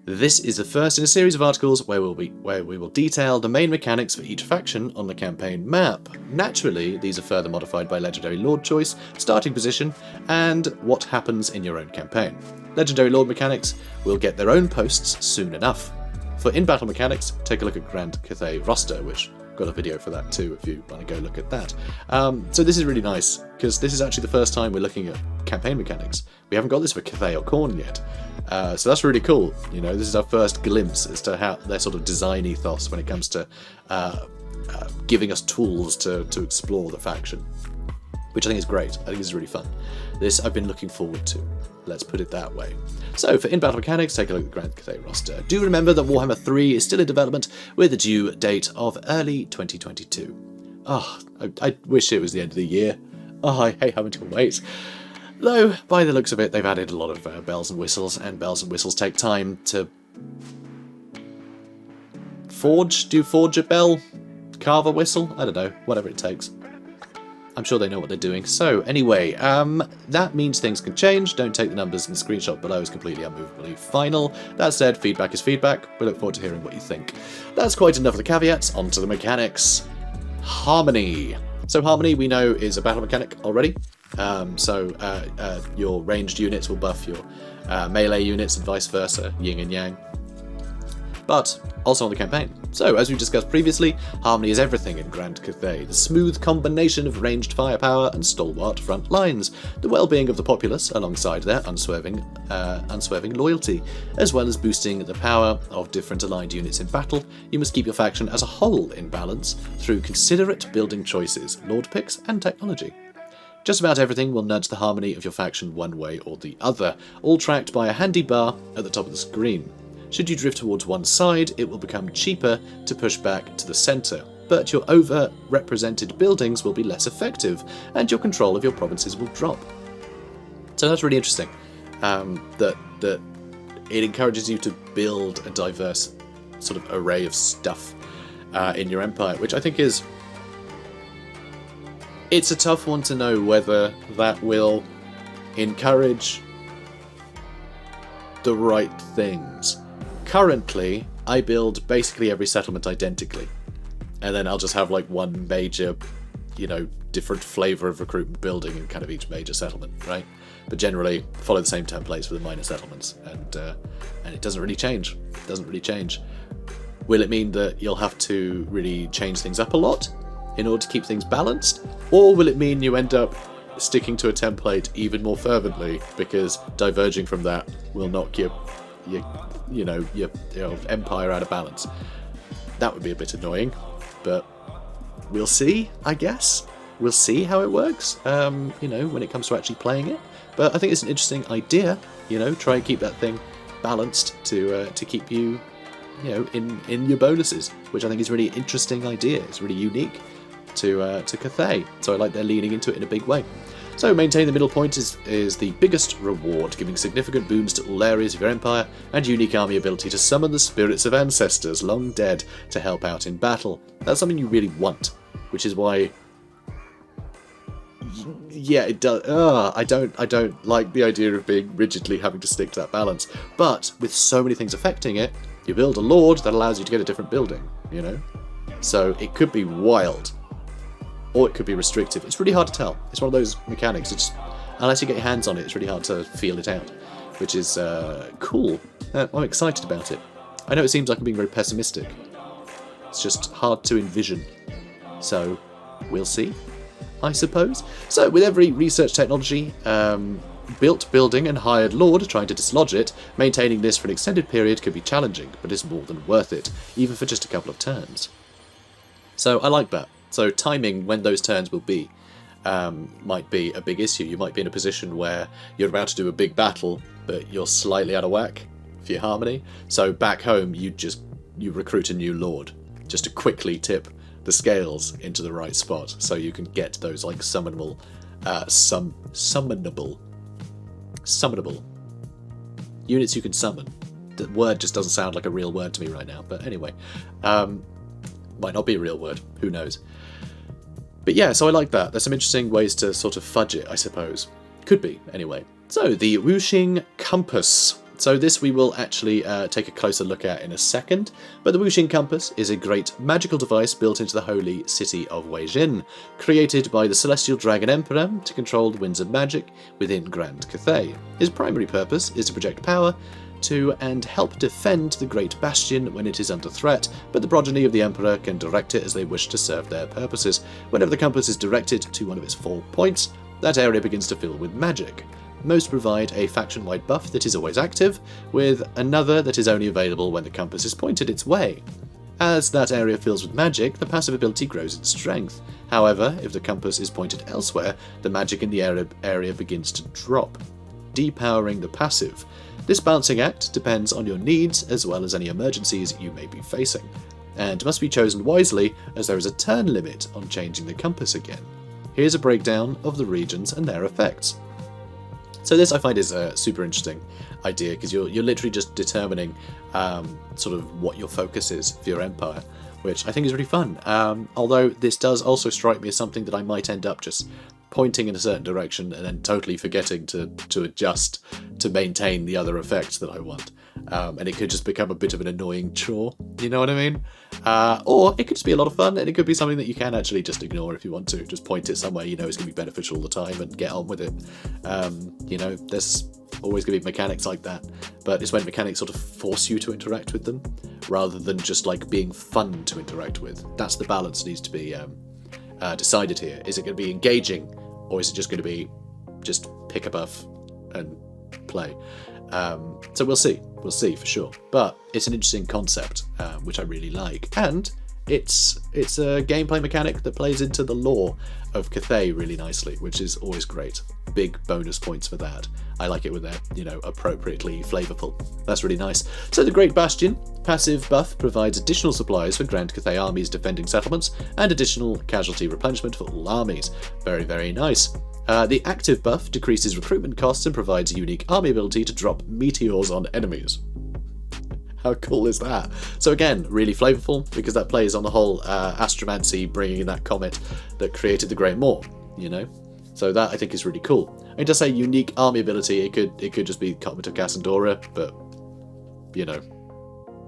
This is the first in a series of articles where we will detail the main mechanics for each faction on the campaign map. Naturally, these are further modified by Legendary Lord choice, starting position, and what happens in your own campaign. Legendary Lord mechanics will get their own posts soon enough. For in-battle mechanics, take a look at Grand Cathay roster, which got a video for that too if you want to go look at that. So this is really nice, because this is actually the first time we're looking at campaign mechanics. We haven't got this for Cathay or Khorne yet. So that's really cool. You know, this is our first glimpse as to how their sort of design ethos when it comes to giving us tools to explore the faction, which I think is great. I think this is really fun. This I've been looking forward to. Let's put it that way. So, for in-battle mechanics, take a look at the Grand Cathay roster. Do remember that Warhammer 3 is still in development with a due date of early 2022. Oh, I wish it was the end of the year. Oh, I hate having to wait. Though, by the looks of it, they've added a lot of bells and whistles take time to forge. Do you forge a bell? Carve a whistle? I don't know, whatever it takes. I'm sure they know what they're doing. So, anyway, that means things can change. Don't take the numbers in the screenshot below as completely unmovably final. That said, feedback is feedback. We look forward to hearing what you think. That's quite enough of the caveats. On to the mechanics. Harmony. So Harmony, we know, is a battle mechanic already. Your ranged units will buff your melee units and vice versa, yin and yang. But also on the campaign. So, as we discussed previously, Harmony is everything in Grand Cathay, the smooth combination of ranged firepower and stalwart front lines, the well-being of the populace alongside their unswerving loyalty, as well as boosting the power of different aligned units in battle. You must keep your faction as a whole in balance through considerate building choices, lord picks, and technology. Just about everything will nudge the harmony of your faction one way or the other, all tracked by a handy bar at the top of the screen. Should you drift towards one side, it will become cheaper to push back to the centre, but your over-represented buildings will be less effective, and your control of your provinces will drop. So that's really interesting, that it encourages you to build a diverse sort of array of stuff in your empire, which I think is... It's a tough one to know whether that will encourage the right things. Currently, I build basically every settlement identically, and then I'll just have like one major, different flavour of recruitment building in kind of each major settlement, right? But generally follow the same templates for the minor settlements, and it doesn't really change. Will it mean that you'll have to really change things up a lot in order to keep things balanced, or will it mean you end up sticking to a template even more fervently because diverging from that will knock your empire out of balance? That would be a bit annoying, but we'll see, I guess. We'll see how it works, when it comes to actually playing it. But I think it's an interesting idea, try and keep that thing balanced to keep you, in your bonuses, which I think is a really interesting idea. It's really unique to Cathay, so I like they're leaning into it in a big way. So maintain the middle point is the biggest reward, giving significant boons to all areas of your empire, and unique army ability to summon the spirits of ancestors long dead to help out in battle. That's something you really want, which is why, yeah, it does. I don't like the idea of being rigidly having to stick to that balance. But with so many things affecting it, you build a lord that allows you to get a different building, So it could be wild, or it could be restrictive. It's really hard to tell. It's one of those mechanics. It's just, unless you get your hands on it, it's really hard to feel it out, which is cool. I'm excited about it. I know it seems like I'm being very pessimistic. It's just hard to envision. So we'll see, I suppose. So with every research technology, built building and hired lord trying to dislodge it, maintaining this for an extended period can be challenging, but is more than worth it, even for just a couple of turns. So I like that. So timing when those turns will be might be a big issue. You might be in a position where you're about to do a big battle, but you're slightly out of whack for your harmony. So back home, you recruit a new lord just to quickly tip the scales into the right spot, so you can get those like summonable units you can summon. The word just doesn't sound like a real word to me right now, but anyway, might not be a real word, who knows. But yeah, so I like that. There's some interesting ways to sort of fudge it, I suppose. Could be, anyway. So the Wuxing compass. So this we will actually take a closer look at in a second, but the Wuxing compass is a great magical device built into the holy city of Weijin, created by the Celestial Dragon Emperor to control the winds of magic within Grand Cathay. His primary purpose is to project power to and help defend the Great Bastion when it is under threat, but the progeny of the Emperor can direct it as they wish to serve their purposes. Whenever the compass is directed to one of its 4 points, that area begins to fill with magic. Most provide a faction-wide buff that is always active, with another that is only available when the compass is pointed its way. As that area fills with magic, the passive ability grows in strength. However, if the compass is pointed elsewhere, the magic in the area begins to drop, depowering the passive. This balancing act depends on your needs as well as any emergencies you may be facing, and must be chosen wisely as there is a turn limit on changing the compass again. Here's a breakdown of the regions and their effects. So this I find is a super interesting idea, because you're literally just determining sort of what your focus is for your empire, which I think is really fun. Although this does also strike me as something that I might end up just pointing in a certain direction and then totally forgetting to adjust to maintain the other effects that I want. And it could just become a bit of an annoying chore, you know what I mean? Or it could just be a lot of fun, and it could be something that you can actually just ignore if you want to. Just point it somewhere you know is going to be beneficial all the time and get on with it. There's always going to be mechanics like that, but it's when mechanics sort of force you to interact with them rather than just like being fun to interact with. That's the balance that needs to be decided here. Is it going to be engaging, or is it just going to be just pick a buff and play? So we'll see for sure. But it's an interesting concept, which I really like, and it's a gameplay mechanic that plays into the lore of Cathay really nicely, which is always great. Big bonus points for that. I like it when they're, appropriately flavourful. That's really nice. So the Great Bastion passive buff provides additional supplies for Grand Cathay armies defending settlements and additional casualty replenishment for all armies. Very, very nice. The active buff decreases recruitment costs and provides a unique army ability to drop meteors on enemies. How cool is that? So again, really flavourful, because that plays on the whole astromancy, bringing in that comet that created the Great Maw, So that I think is really cool. mean, to say unique army ability, it could just be Cutlet of Cassandora, but, you know,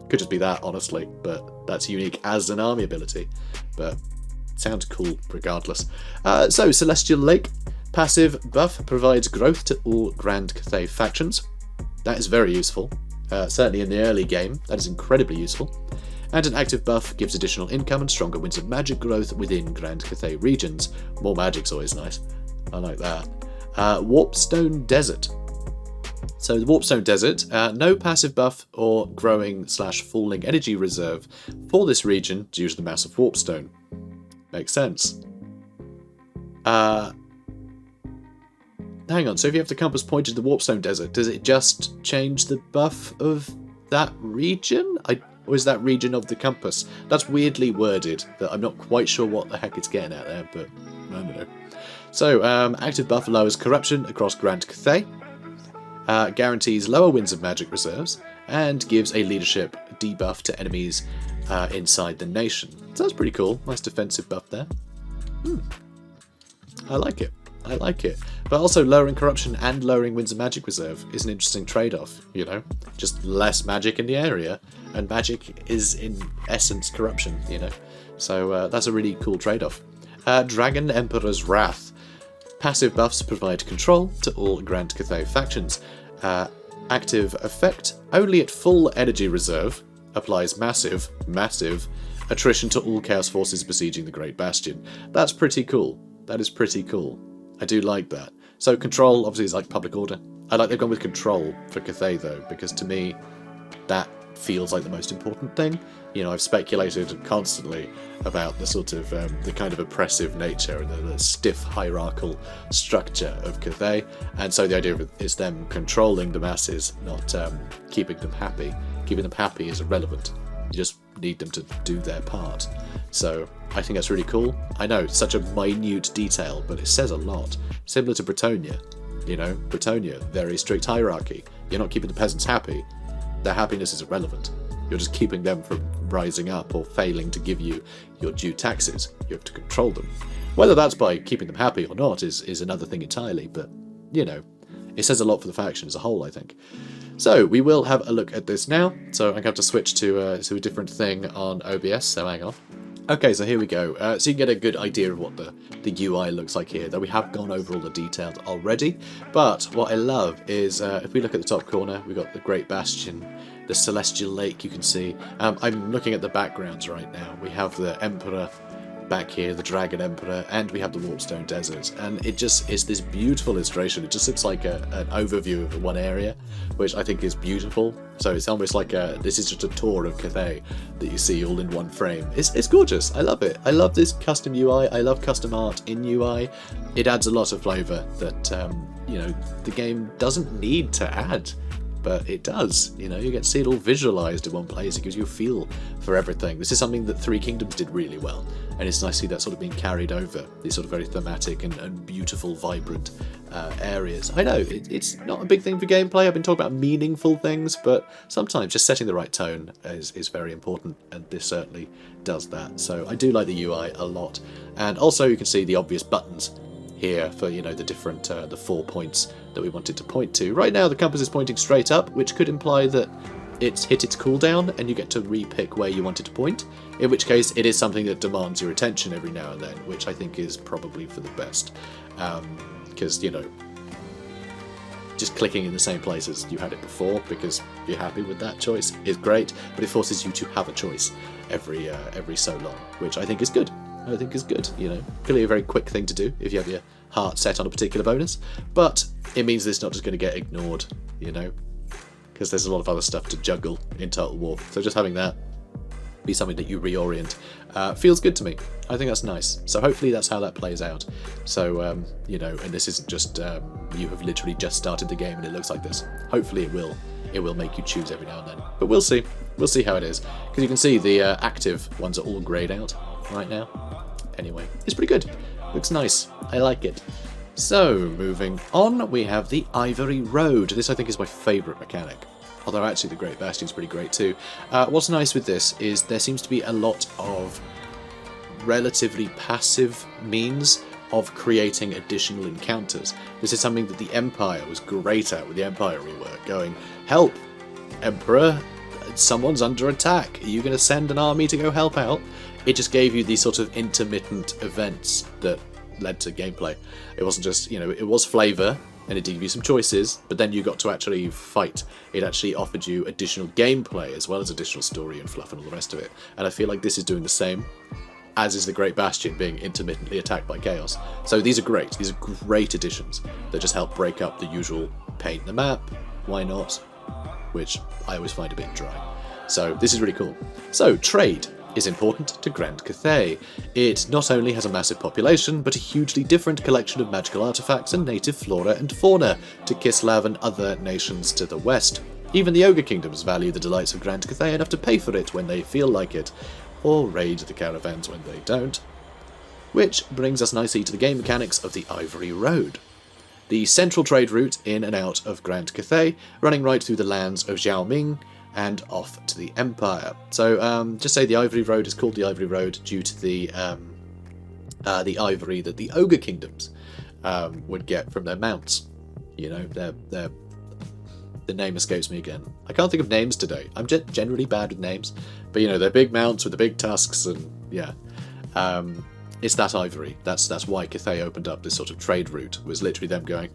could just be that, honestly, but that's unique as an army ability, but sounds cool regardless. So, Celestial Lake, passive buff provides growth to all Grand Cathay factions. That is very useful, certainly in the early game, that is incredibly useful. And an active buff gives additional income and stronger winds of magic growth within Grand Cathay regions. More magic's always nice. I like that. Warpstone Desert. So the Warpstone Desert, no passive buff or growing/falling energy reserve for this region due to the mass of Warpstone. Makes sense. Hang on, so if you have the compass pointed to the Warpstone Desert, does it just change the buff of that region? Or is that region of the compass? That's weirdly worded, that I'm not quite sure what the heck it's getting at there, but I don't know. So, active buff lowers corruption across Grand Cathay, guarantees lower winds of magic reserves, and gives a leadership debuff to enemies inside the nation. So that's pretty cool. Nice defensive buff there. I like it. I like it. But also lowering corruption and lowering winds of magic reserve is an interesting trade-off, you know? Just less magic in the area, and magic is in essence corruption, you know? So that's a really cool trade-off. Dragon Emperor's Wrath. Passive buffs provide control to all Grand Cathay factions. Active effect, only at full energy reserve, applies massive attrition to all Chaos forces besieging the Great Bastion. That's pretty cool. That is pretty cool. I do like that. So control obviously is like public order. I like they've gone with control for Cathay though, because to me that feels like the most important thing. You know, I've speculated constantly about the sort of the kind of oppressive nature and the stiff hierarchical structure of Cathay, and so the idea of it is them controlling the masses, not keeping them happy. Keeping them happy is irrelevant. You just need them to do their part. So I think that's really cool. I know, such a minute detail, but it says a lot. Similar to Bretonia. You know, Bretonia, very strict hierarchy. You're not keeping the peasants happy. Their happiness is irrelevant. You're just keeping them from rising up or failing to give you your due taxes. You have to control them. Whether that's by keeping them happy or not is another thing entirely, but, you know, it says a lot for the faction as a whole, I think. So, we will have a look at this now. So, I'm going to have to switch to a different thing on OBS, so hang on. Okay, so here we go. So you can get a good idea of what the UI looks like here, though we have gone over all the details already. But what I love is, if we look at the top corner, we've got the Great Bastion, the Celestial Lake you can see. I'm looking at the backgrounds right now. We have the Emperor back here, the Dragon Emperor, and we have the Warpstone Desert. And it just is this beautiful illustration. It just looks like an overview of one area, which I think is beautiful. So it's almost like this is just a tour of Cathay that you see all in one frame. It's gorgeous. I love it. I love this custom UI. I love custom art in UI. It adds a lot of flavour that you know, the game doesn't need to add, but it does. You know, you get to see it all visualised in one place. It gives you a feel for everything. This is something that Three Kingdoms did really well, and it's nice to see that sort of being carried over. These sort of very thematic and beautiful, vibrant areas. I know it's not a big thing for gameplay. I've been talking about meaningful things, but sometimes just setting the right tone is very important, and this certainly does that. So I do like the UI a lot, and also you can see the obvious buttons here for, you know, the different the 4 points that we wanted to point to. Right now the compass is pointing straight up, which could imply that it's hit its cooldown and you get to re-pick where you wanted to point, in which case it is something that demands your attention every now and then, which I think is probably for the best, because, you know, just clicking in the same place as you had it before because you're happy with that choice is great, but it forces you to have a choice every so long, which I think is good. I think is good, you know. Clearly a very quick thing to do if you have your heart set on a particular bonus, but it means that it's not just going to get ignored, you know, because there's a lot of other stuff to juggle in Total War. So just having that be something that you reorient feels good to me. I think that's nice. So hopefully that's how that plays out. So, you know, and this isn't just you have literally just started the game and it looks like this. Hopefully it will make you choose every now and then. But we'll see. We'll see how it is. Because you can see the active ones are all greyed out right now. Anyway, it's pretty good. Looks nice. I like it. So, moving on, we have the Ivory Road. This, I think, is my favourite mechanic. Although, actually, the Great Bastion is pretty great, too. What's nice with this is there seems to be a lot of relatively passive means of creating additional encounters. This is something that the Empire was great at with the Empire rework, going, help, Emperor, someone's under attack, are you going to send an army to go help out? It just gave you these sort of intermittent events that led to gameplay. It wasn't just, it was flavour, and it did give you some choices, but then you got to actually fight. It actually offered you additional gameplay as well as additional story and fluff and all the rest of it. And I feel like this is doing the same, as is the Great Bastion being intermittently attacked by chaos. So these are great. These are great additions that just help break up the usual paint the map, why not, which I always find a bit dry. So this is really cool. So trade is important to Grand Cathay. It not only has a massive population, but a hugely different collection of magical artifacts and native flora and fauna to Kislev and other nations to the west. Even the Ogre Kingdoms value the delights of Grand Cathay enough to pay for it when they feel like it, or raid the Caravans when they don't. Which brings us nicely to the game mechanics of the Ivory Road. The central trade route in and out of Grand Cathay, running right through the lands of Xiaoming and off to the Empire. So just say the Ivory Road is called the Ivory Road due to the ivory that the Ogre Kingdoms would get from their mounts. The name escapes me again. I can't think of names today. I'm generally bad with names, but they're big mounts with the big tusks, and yeah, it's that ivory. That's why Cathay opened up this sort of trade route. Was literally them going,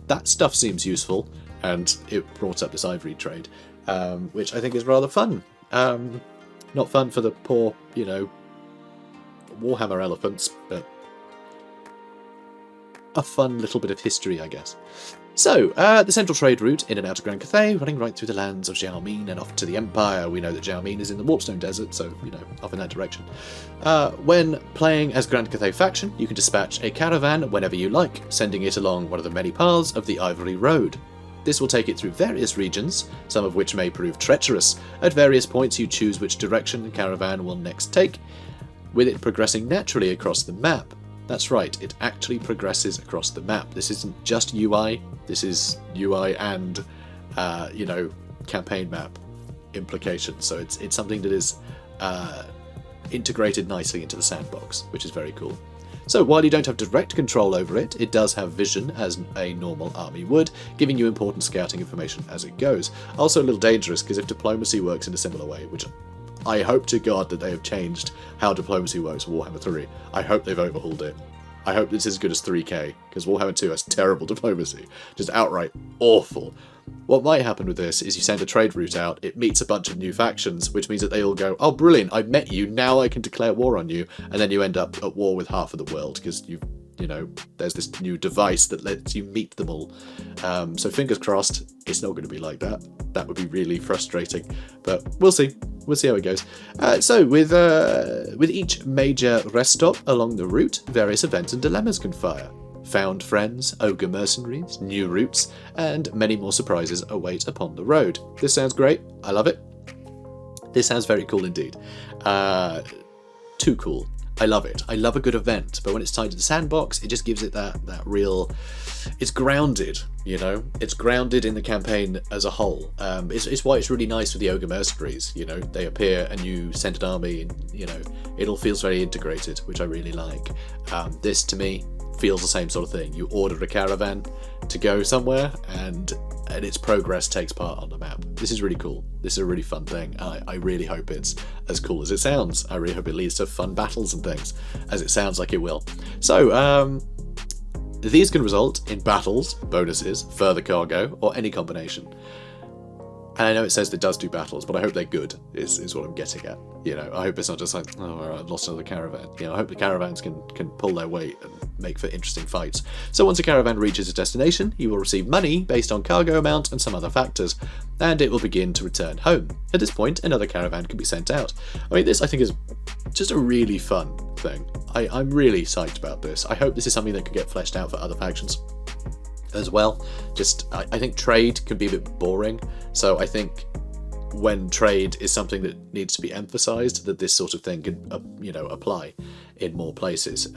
that stuff seems useful. And it brought up this ivory trade, which I think is rather fun. Not fun for the poor, Warhammer elephants, but a fun little bit of history, I guess. So, the central trade route in and out of Grand Cathay, running right through the lands of Xiaoming and off to the Empire. We know that Xiaoming is in the Warpstone Desert, so, off in that direction. When playing as Grand Cathay faction, you can dispatch a caravan whenever you like, sending it along one of the many paths of the Ivory Road. This will take it through various regions, some of which may prove treacherous. At various points you choose which direction the caravan will next take, with it progressing naturally across the map. That's right, it actually progresses across the map. This isn't just UI, this is UI and, campaign map implications. So it's something that is integrated nicely into the sandbox, which is very cool. So while you don't have direct control over it, it does have vision as a normal army would, giving you important scouting information as it goes. Also a little dangerous, because if diplomacy works in a similar way, which I hope to God that they have changed how diplomacy works in Warhammer 3. I hope they've overhauled it. I hope it's as good as 3K, because Warhammer 2 has terrible diplomacy. Just outright awful. What might happen with this is you send a trade route out, it meets a bunch of new factions, which means that they all go, oh brilliant, I've met you, now I can declare war on you, and then you end up at war with half of the world, because there's this new device that lets you meet them all. So fingers crossed, it's not going to be like that. That would be really frustrating, but we'll see. We'll see how it goes. So with each major rest stop along the route, various events and dilemmas can fire. Found friends, ogre mercenaries, new routes, and many more surprises await upon the road. This sounds great. I love it. This sounds very cool indeed. Too cool. I love it. I love a good event, but when it's tied to the sandbox, it just gives it that real... It's grounded, It's grounded in the campaign as a whole. It's why it's really nice for the ogre mercenaries, They appear and you send an army and, it all feels very integrated, which I really like. This, to me, feels the same sort of thing. You order a caravan to go somewhere and its progress takes part on the map. This is really cool. This is a really fun thing. I really hope it's as cool as it sounds. I really hope it leads to fun battles and things, as it sounds like it will. So, these can result in battles, bonuses, further cargo, or any combination. And I know it says it does do battles, but I hope they're good, is what I'm getting at. I hope it's not just like, oh, all right, I've lost another caravan. I hope the caravans can pull their weight and make for interesting fights. So once a caravan reaches its destination, you will receive money based on cargo amount and some other factors, and it will begin to return home. At this point, another caravan can be sent out. I mean, this I think is just a really fun thing. I'm really psyched about this. I hope this is something that could get fleshed out for other factions as well. I think trade can be a bit boring, so I think when trade is something that needs to be emphasized, that this sort of thing can apply in more places.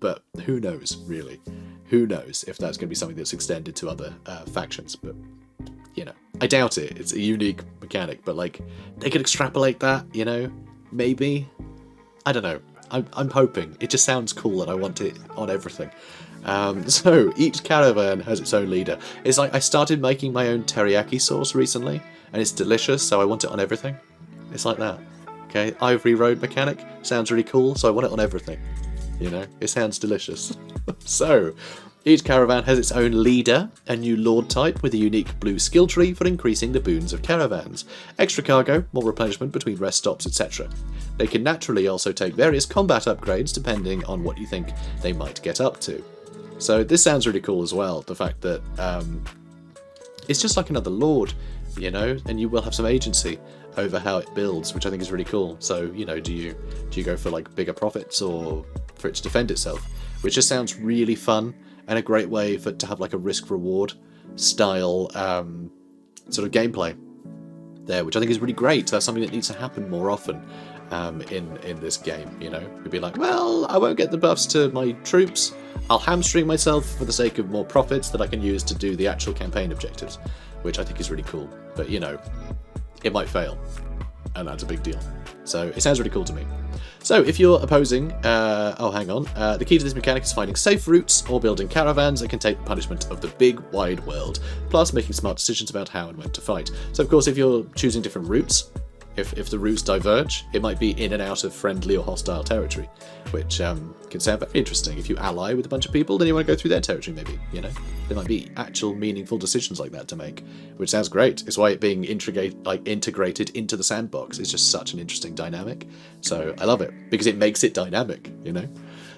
But who knows, really? Who knows if that's going to be something that's extended to other factions? But I doubt it. It's a unique mechanic, but they could extrapolate that. Maybe. I don't know. I'm hoping. It just sounds cool and I want it on everything. So each caravan has its own leader. It's like I started making my own teriyaki sauce recently, and it's delicious, so I want it on everything. It's like that. Okay, Ivory road mechanic sounds really cool, so I want it on everything. You know, it sounds delicious. So, each caravan has its own leader, a new lord type with a unique blue skill tree for increasing the boons of caravans, extra cargo, more replenishment between rest stops, etc. They can naturally also take various combat upgrades depending on what you think they might get up to. So this sounds really cool as well, the fact that it's just like another lord, you know, and you will have some agency over how it builds, which I think is really cool. So, you know, do you go for like bigger profits or for it to defend itself? Which just sounds really fun and a great way for it to have like a risk-reward style sort of gameplay there, which I think is really great. That's something that needs to happen more often in this game, you know. You'd be like, well, I won't get the buffs to my troops, I'll hamstring myself for the sake of more profits that I can use to do the actual campaign objectives, which I think is really cool. But, you know, it might fail, and that's a big deal. So it sounds really cool to me. So if you're opposing, the key to this mechanic is finding safe routes or building caravans that can take the punishment of the big wide world, plus making smart decisions about how and when to fight. So of course, if you're choosing different routes, if the routes diverge, it might be in and out of friendly or hostile territory, which can sound very interesting. If you ally with a bunch of people, then you want to go through their territory maybe, you know? There might be actual meaningful decisions like that to make, which sounds great. It's why it being integrated into the sandbox is just such an interesting dynamic. So I love it, because it makes it dynamic, you know?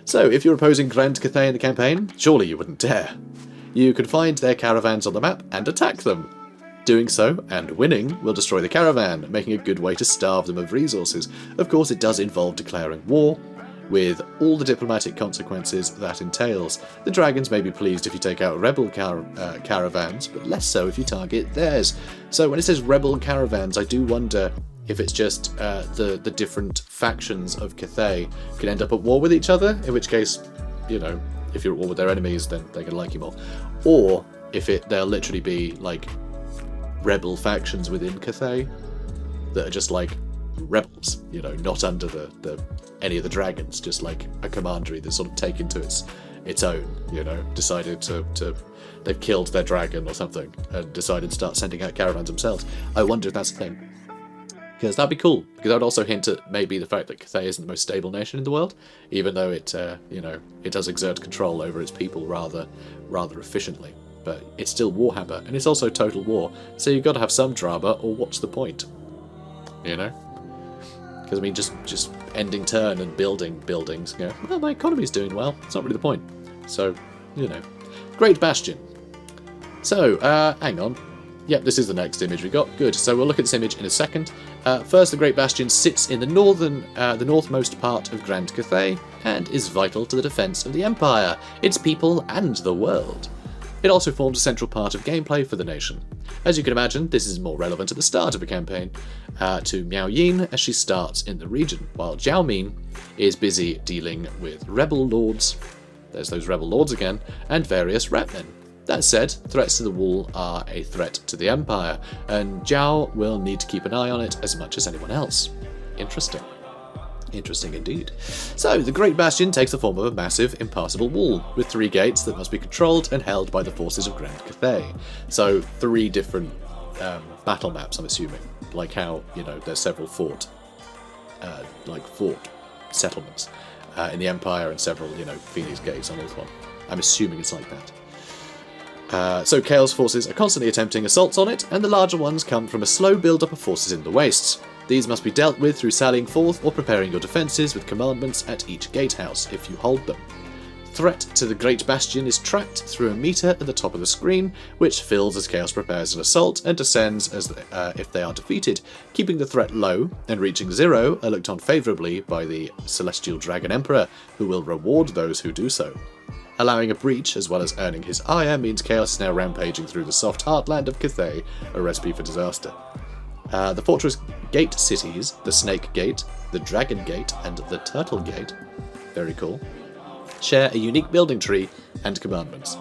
So if you're opposing Grand Cathay in the campaign, surely you wouldn't dare. You can find their caravans on the map and attack them. Doing so, and winning, will destroy the caravan, making a good way to starve them of resources. Of course, it does involve declaring war, with all the diplomatic consequences that entails. The dragons may be pleased if you take out rebel caravans, but less so if you target theirs. So when it says rebel caravans, I do wonder if it's just the different factions of Cathay can end up at war with each other, in which case, you know, if you're at war with their enemies, then they're going to like you more. Or if they'll literally be, like, rebel factions within Cathay that are just like rebels, you know, not under any of the dragons, just like a commandery that's sort of taken to its own, you know, decided to they've killed their dragon or something and decided to start sending out caravans themselves. I wonder if that's a thing, because that'd be cool, because that would also hint at maybe the fact that Cathay isn't the most stable nation in the world, even though it you know, it does exert control over its people rather efficiently. But it's still Warhammer, and it's also Total War, so you've got to have some drama, or what's the point? You know? Because, I mean, just ending turn and building buildings, you know, well, my economy's doing well, it's not really the point. So, you know. Great Bastion. So, hang on. Yep, this is the next image we got. Good, so we'll look at this image in a second. First, the Great Bastion sits in the northmost part of Grand Cathay, and is vital to the defence of the Empire, its people, and the world. It also forms a central part of gameplay for the nation. As you can imagine, this is more relevant at the start of a campaign to Miao Ying as she starts in the region, while Zhao Min is busy dealing with rebel lords, there's those rebel lords again, and various ratmen. That said, threats to the wall are a threat to the Empire, and Zhao will need to keep an eye on it as much as anyone else. Interesting. Interesting indeed. So, the Great Bastion takes the form of a massive, impassable wall, with 3 gates that must be controlled and held by the forces of Grand Cathay. So, 3 different battle maps, I'm assuming. Like how, you know, there's several fort settlements in the Empire, and several, you know, Phoenix gates on this one. I'm assuming it's like that. So Chaos forces are constantly attempting assaults on it, and the larger ones come from a slow build-up of forces in the wastes. These must be dealt with through sallying forth or preparing your defences with commandments at each gatehouse, if you hold them. Threat to the Great Bastion is tracked through a meter at the top of the screen, which fills as Chaos prepares an assault and descends as if they are defeated. Keeping the threat low and reaching 0 are looked on favourably by the Celestial Dragon Emperor, who will reward those who do so. Allowing a breach, as well as earning his ire, means Chaos is now rampaging through the soft heartland of Cathay, a recipe for disaster. The Fortress Gate cities, the Snake Gate, the Dragon Gate, and the Turtle Gate, very cool, share a unique building tree and commandments.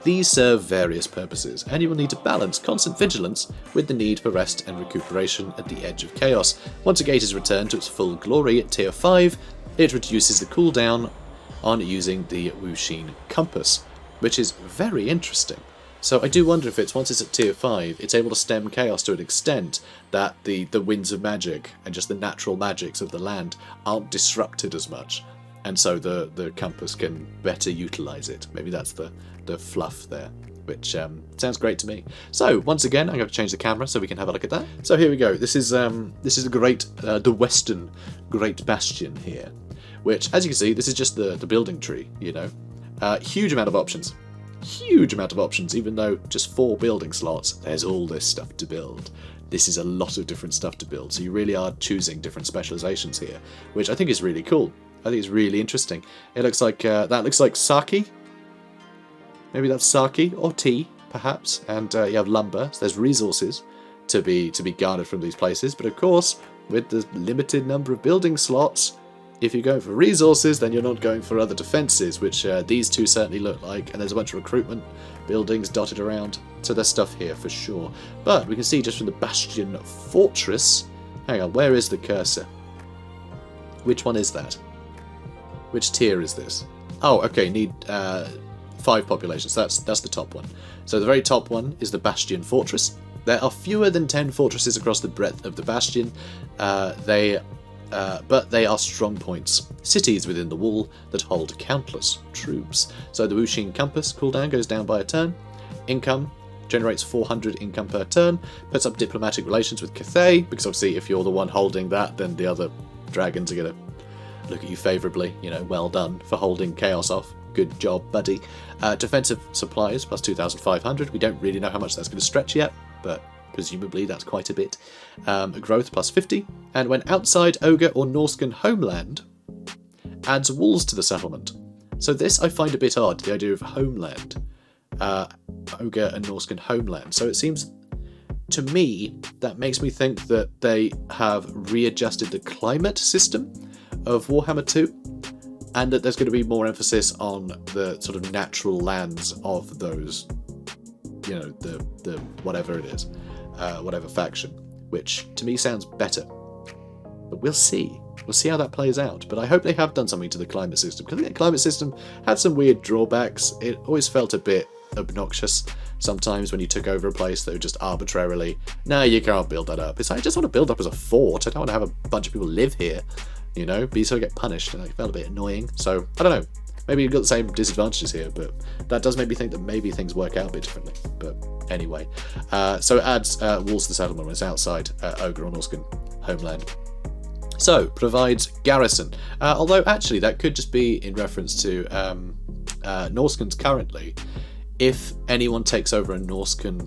These serve various purposes, and you will need to balance constant vigilance with the need for rest and recuperation at the edge of chaos. Once a gate is returned to its full glory at Tier 5, it reduces the cooldown on using the Wuxing compass, which is very interesting. So I do wonder if once it's at tier 5, it's able to stem chaos to an extent that the winds of magic and just the natural magics of the land aren't disrupted as much. And so the compass can better utilise it. Maybe that's the fluff there, which sounds great to me. So once again, I'm going to change the camera so we can have a look at that. So here we go. This is the western Great Bastion here, which, as you can see, this is just the building tree. You know, huge amount of options. Huge amount of options, even though just 4 building slots, there's all this stuff to build. This is a lot of different stuff to build, so you really are choosing different specializations here, which I think is really cool. I think it's really interesting. It looks like, that looks like sake. Maybe that's sake, or tea, perhaps, and you have lumber, so there's resources to be garnered from these places, but of course, with the limited number of building slots, if you're going for resources, then you're not going for other defences, which these two certainly look like, and there's a bunch of recruitment buildings dotted around, so there's stuff here for sure. But we can see just from the Bastion Fortress, hang on, where is the cursor? Which one is that? Which tier is this? Oh, okay, need 5 populations, that's the top one. So the very top one is the Bastion Fortress. There are fewer than 10 fortresses across the breadth of the Bastion. But they are strong points, cities within the wall that hold countless troops. So the Wuxing compass cooldown goes down by a turn. Income generates 400 income per turn. Puts up diplomatic relations with Cathay, because obviously if you're the one holding that, then the other dragons are going to look at you favourably. You know, well done for holding chaos off. Good job, buddy. Defensive supplies plus 2,500. We don't really know how much that's going to stretch yet, but presumably that's quite a bit. Growth plus 50, and when outside Ogre or Norscan homeland, adds walls to the settlement. So this I find a bit odd, the idea of homeland. Ogre and Norscan homeland. So it seems, to me, that makes me think that they have readjusted the climate system of Warhammer 2, and that there's going to be more emphasis on the sort of natural lands of those, you know, the whatever it is. Whatever faction, which to me sounds better. But we'll see. We'll see how that plays out. But I hope they have done something to the climate system, because I think the climate system had some weird drawbacks. It always felt a bit obnoxious sometimes when you took over a place that would just arbitrarily, no, you can't build that up. It's like, I just want to build up as a fort. I don't want to have a bunch of people live here, you know, but you still get punished. And it felt a bit annoying. So, I don't know. Maybe you've got the same disadvantages here, but that does make me think that maybe things work out a bit differently. But anyway, so it adds walls to the settlement when it's outside Ogre or Norscan homeland. So, provides garrison. Although, actually, that could just be in reference to Norscans currently. If anyone takes over a Norscan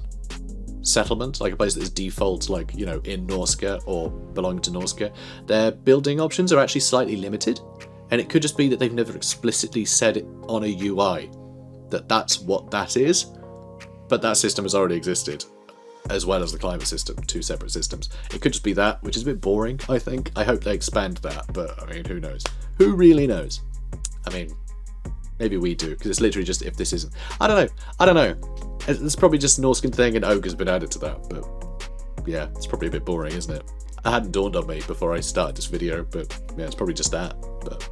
settlement, like a place that is default, like, you know, in Norsca or belonging to Norsca, their building options are actually slightly limited. And it could just be that they've never explicitly said it on a UI, that that's what that is, but that system has already existed, as well as the climate system, 2 separate systems. It could just be that, which is a bit boring, I think. I hope they expand that, but, I mean, who knows? Who really knows? I mean, maybe we do, because it's literally just if this isn't... I don't know. It's probably just an Norscan thing, and Ogre's been added to that, but yeah, it's probably a bit boring, isn't it? It hadn't dawned on me before I started this video, but yeah, it's probably just that, but...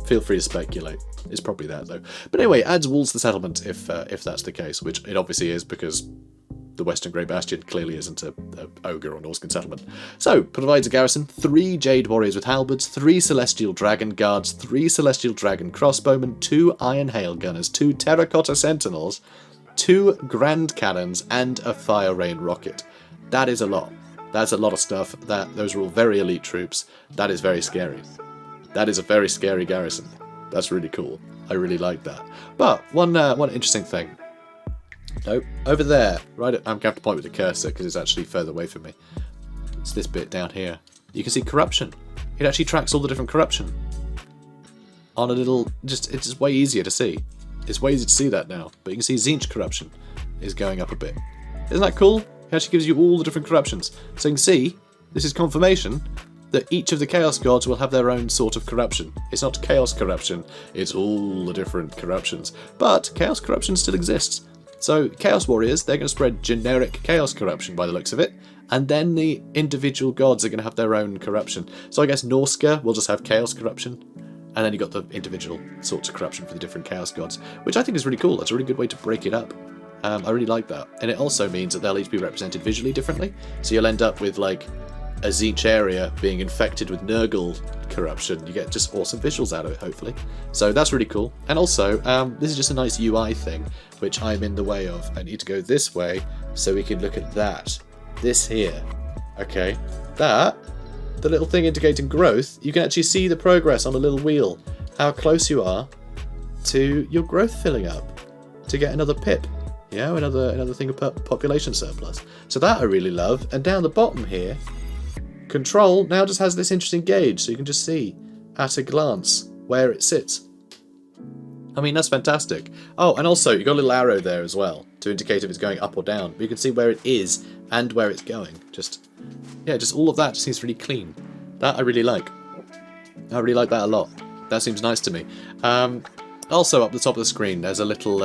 Feel free to speculate. It's probably that, though. But anyway, adds walls to the settlement if that's the case, which it obviously is, because the Western Great Bastion clearly isn't a Ogre or Norscan settlement. So, provides a garrison, 3 Jade Warriors with halberds, 3 Celestial Dragon Guards, 3 Celestial Dragon Crossbowmen, 2 Iron Hail Gunners, 2 Terracotta Sentinels, 2 Grand Cannons, and a Fire Rain Rocket. That is a lot. That's a lot of stuff. Those are all very elite troops. That is very scary. That is a very scary garrison. That's really cool. I really like that. But one interesting thing. Nope, over there. Right, I'm going to have to point with the cursor because it's actually further away from me. It's this bit down here. You can see corruption. It actually tracks all the different corruption on a little. It's just way easier to see. It's way easier to see that now. But you can see Tzeentch corruption is going up a bit. Isn't that cool? It actually gives you all the different corruptions. So you can see this is confirmation that each of the Chaos Gods will have their own sort of corruption. It's not Chaos corruption, it's all the different corruptions. But Chaos corruption still exists. So Chaos Warriors, they're going to spread generic Chaos corruption by the looks of it, and then the individual gods are going to have their own corruption. So I guess Norska will just have Chaos corruption, and then you've got the individual sorts of corruption for the different Chaos gods, which I think is really cool. That's a really good way to break it up. I really like that. And it also means that they'll each be represented visually differently. So you'll end up with, like, as each area being infected with Nurgle corruption. You get just awesome visuals out of it, hopefully. So that's really cool. And also, this is just a nice UI thing, which I'm in the way of. I need to go this way so we can look at that. This here. Okay. That, the little thing indicating growth, you can actually see the progress on a little wheel. How close you are to your growth filling up to get another pip. Yeah, another thing of population surplus. So that I really love. And down the bottom here, Control now just has this interesting gauge, so you can just see at a glance where it sits. I mean, that's fantastic. Oh, and also you've got a little arrow there as well to indicate if it's going up or down. But you can see where it is and where it's going. Just all of that just seems really clean. That I really like. I really like that a lot. That seems nice to me. Also, up the top of the screen, there's a little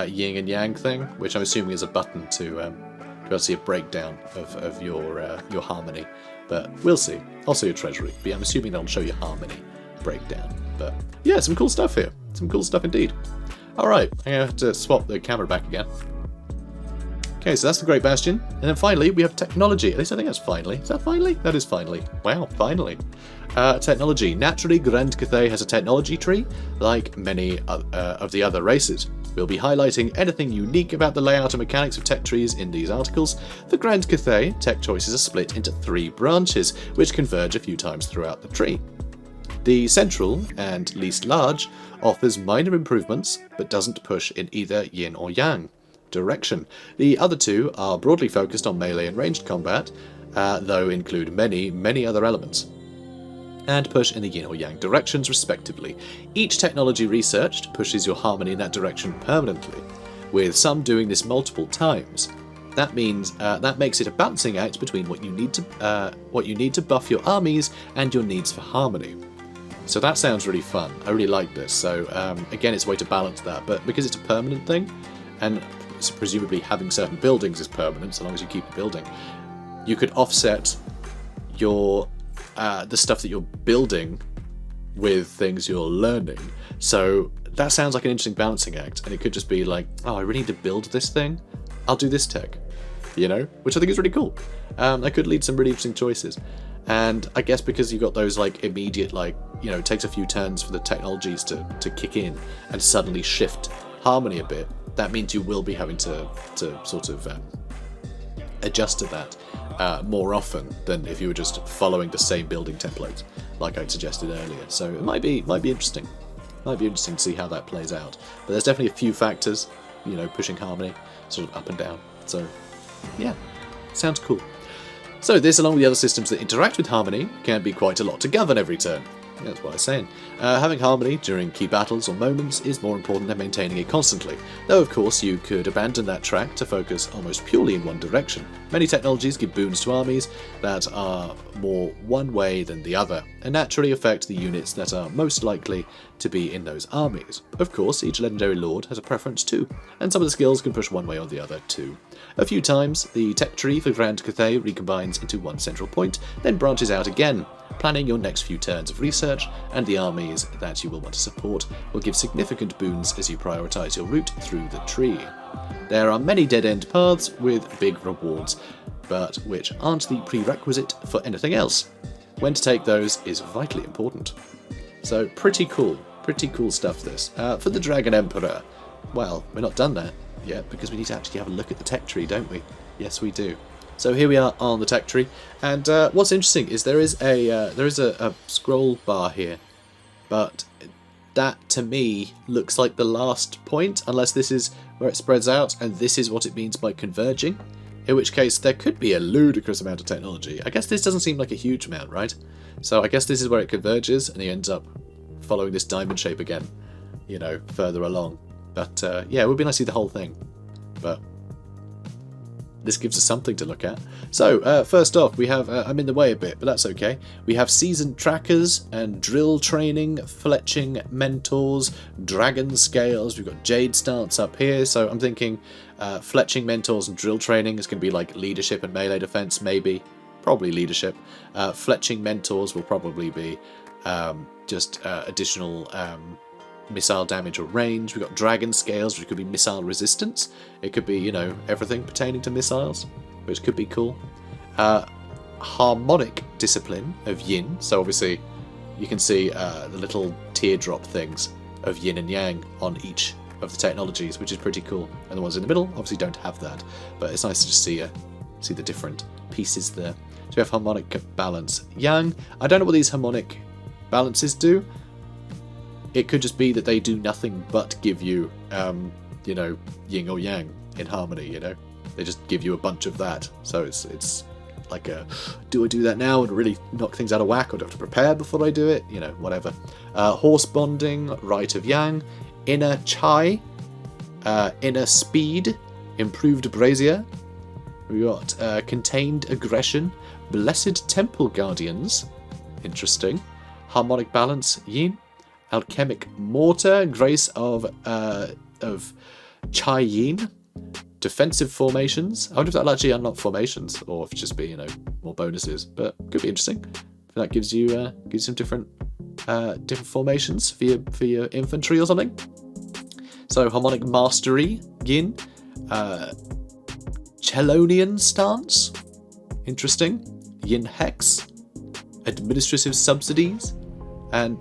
yin and yang thing, which I'm assuming is a button to see a breakdown of your harmony. But we'll see. Also your treasury. But yeah, I'm assuming that'll show your harmony breakdown. But yeah, some cool stuff here. Some cool stuff indeed. Alright, I'm going to have to swap the camera back again. Okay, so that's the Great Bastion. And then finally, we have technology. At least I think that's finally. Is that finally? That is finally. Wow, finally. Technology. Naturally, Grand Cathay has a technology tree, like many of the other races. We'll be highlighting anything unique about the layout and mechanics of tech trees in these articles. For Grand Cathay, tech choices are split into 3 branches, which converge a few times throughout the tree. The central, and least large, offers minor improvements, but doesn't push in either yin or yang direction. The other 2 are broadly focused on melee and ranged combat, though include many other elements, and push in the yin or yang directions respectively. Each technology researched pushes your harmony in that direction permanently, with some doing this multiple times. That means that makes it a balancing act between what you need to buff your armies and your needs for harmony. So that sounds really fun. I really like this. So again, it's a way to balance that, but because it's a permanent thing, and so presumably having certain buildings is permanent so long as you keep the building, you could offset your the stuff that you're building with things you're learning. So that sounds like an interesting balancing act, and it could just be like, oh, I really need to build this thing, I'll do this tech, you know, which I think is really cool. That could lead some really interesting choices. And I guess because you've got those like immediate, like, you know, it takes a few turns for the technologies to kick in and suddenly shift harmony a bit, that means you will be having to sort of adjust to that more often than if you were just following the same building template like I suggested earlier. So it might be interesting. Might be interesting to see how that plays out. But there's definitely a few factors, you know, pushing harmony sort of up and down. So yeah, sounds cool. So this, along with the other systems that interact with harmony, can be quite a lot to govern every turn. That's what I was saying. Having harmony during key battles or moments is more important than maintaining it constantly, though of course you could abandon that track to focus almost purely in one direction. Many technologies give boons to armies that are more one way than the other, and naturally affect the units that are most likely to be in those armies. Of course, each legendary lord has a preference too, and some of the skills can push one way or the other too. A few times, the tech tree for Grand Cathay recombines into one central point, then branches out again. Planning your next few turns of research and the armies that you will want to support will give significant boons as you prioritise your route through the tree. There are many dead-end paths with big rewards, but which aren't the prerequisite for anything else. When to take those is vitally important. So pretty cool stuff this. For the Dragon Emperor, well, we're not done that yet because we need to actually have a look at the tech tree, don't we? Yes, we do. So here we are on the tech tree, and what's interesting is there is a scroll bar here, but that to me looks like the last point, unless this is where it spreads out and this is what it means by converging, in which case there could be a ludicrous amount of technology. I guess this doesn't seem like a huge amount, right? So I guess this is where it converges and he ends up following this diamond shape again, you know, further along. But yeah, it would be nice to see the whole thing, but this gives us something to look at. So, first off, we have, I'm in the way a bit, but that's okay. We have seasoned trackers and drill training, fletching mentors, dragon scales. We've got jade stance up here. So I'm thinking Fletching mentors and drill training is going to be like leadership and melee defense, maybe. Probably leadership. Fletching mentors will probably be just additional missile damage or range. We've got dragon scales, which could be missile resistance. It could be, you know, everything pertaining to missiles, which could be cool. Harmonic discipline of yin. So obviously you can see the little teardrop things of yin and yang on each of the technologies, which is pretty cool. And the ones in the middle obviously don't have that, but it's nice to just see the different pieces there. So we have harmonic balance yang. I don't know what these harmonic balances do. It could just be that they do nothing but give you, you know, yin or yang in harmony, you know? They just give you a bunch of that. So it's like a, do I do that now and really knock things out of whack, or do I have to prepare before I do it? You know, whatever. Horse bonding, right of yang. Inner chai. Inner speed. Improved brazier. We got contained aggression. Blessed temple guardians. Interesting. Harmonic balance, yin. Alchemic mortar, grace of Chai Yin. Defensive formations. I wonder if that'll actually unlock formations, or if it just be, you know, more bonuses. But could be interesting. That gives you some different formations for your infantry or something. So harmonic mastery, yin. Chelonian stance. Interesting. Yin hex. Administrative subsidies. And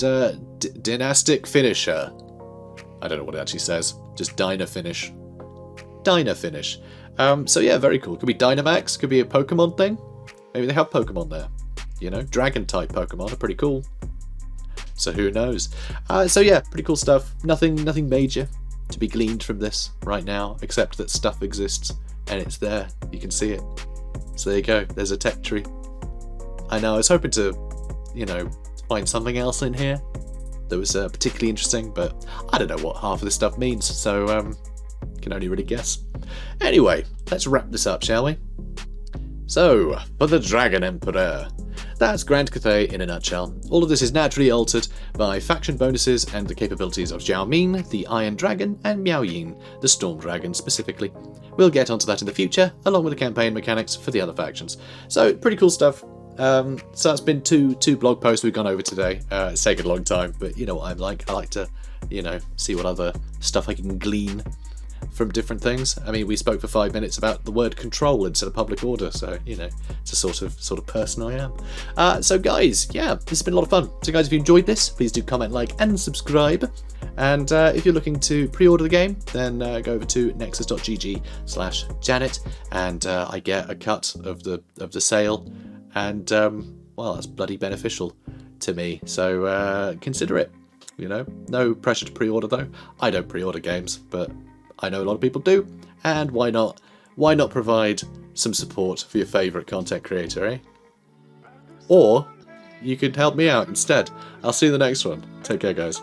dynastic finisher. I don't know what it actually says. Just Dyna finish. Dyna finish. So yeah, very cool. Could be Dynamax. Could be a Pokemon thing. Maybe they have Pokemon there. You know, Dragon type Pokemon are pretty cool. So who knows? So yeah, pretty cool stuff. Nothing major to be gleaned from this right now, except that stuff exists and it's there. You can see it. So there you go. There's a tech tree. I know. I was hoping to, you know, find something else in here that was particularly interesting, but I don't know what half of this stuff means, so can only really guess. Anyway, let's wrap this up, shall we? So, for the Dragon Emperor. That's Grand Cathay in a nutshell. All of this is naturally altered by faction bonuses and the capabilities of Zhao Min, the Iron Dragon, and Miao Ying, the Storm Dragon specifically. We'll get onto that in the future, along with the campaign mechanics for the other factions. So, pretty cool stuff. So that's been two blog posts we've gone over today. It's taken a long time, but you know what I'm like. I like to, you know, see what other stuff I can glean from different things. I mean, we spoke for 5 minutes about the word control instead of public order, so you know, it's a sort of person I am. So guys, yeah, this has been a lot of fun. So guys, if you enjoyed this, please do comment, like, and subscribe. And if you're looking to pre-order the game, then go over to nexus.gg/Janet, and I get a cut of the sale. And, well, that's bloody beneficial to me, so consider it, you know. No pressure to pre-order, though. I don't pre-order games, but I know a lot of people do, and why not provide some support for your favourite content creator, eh? Or you could help me out instead. I'll see you in the next one. Take care, guys.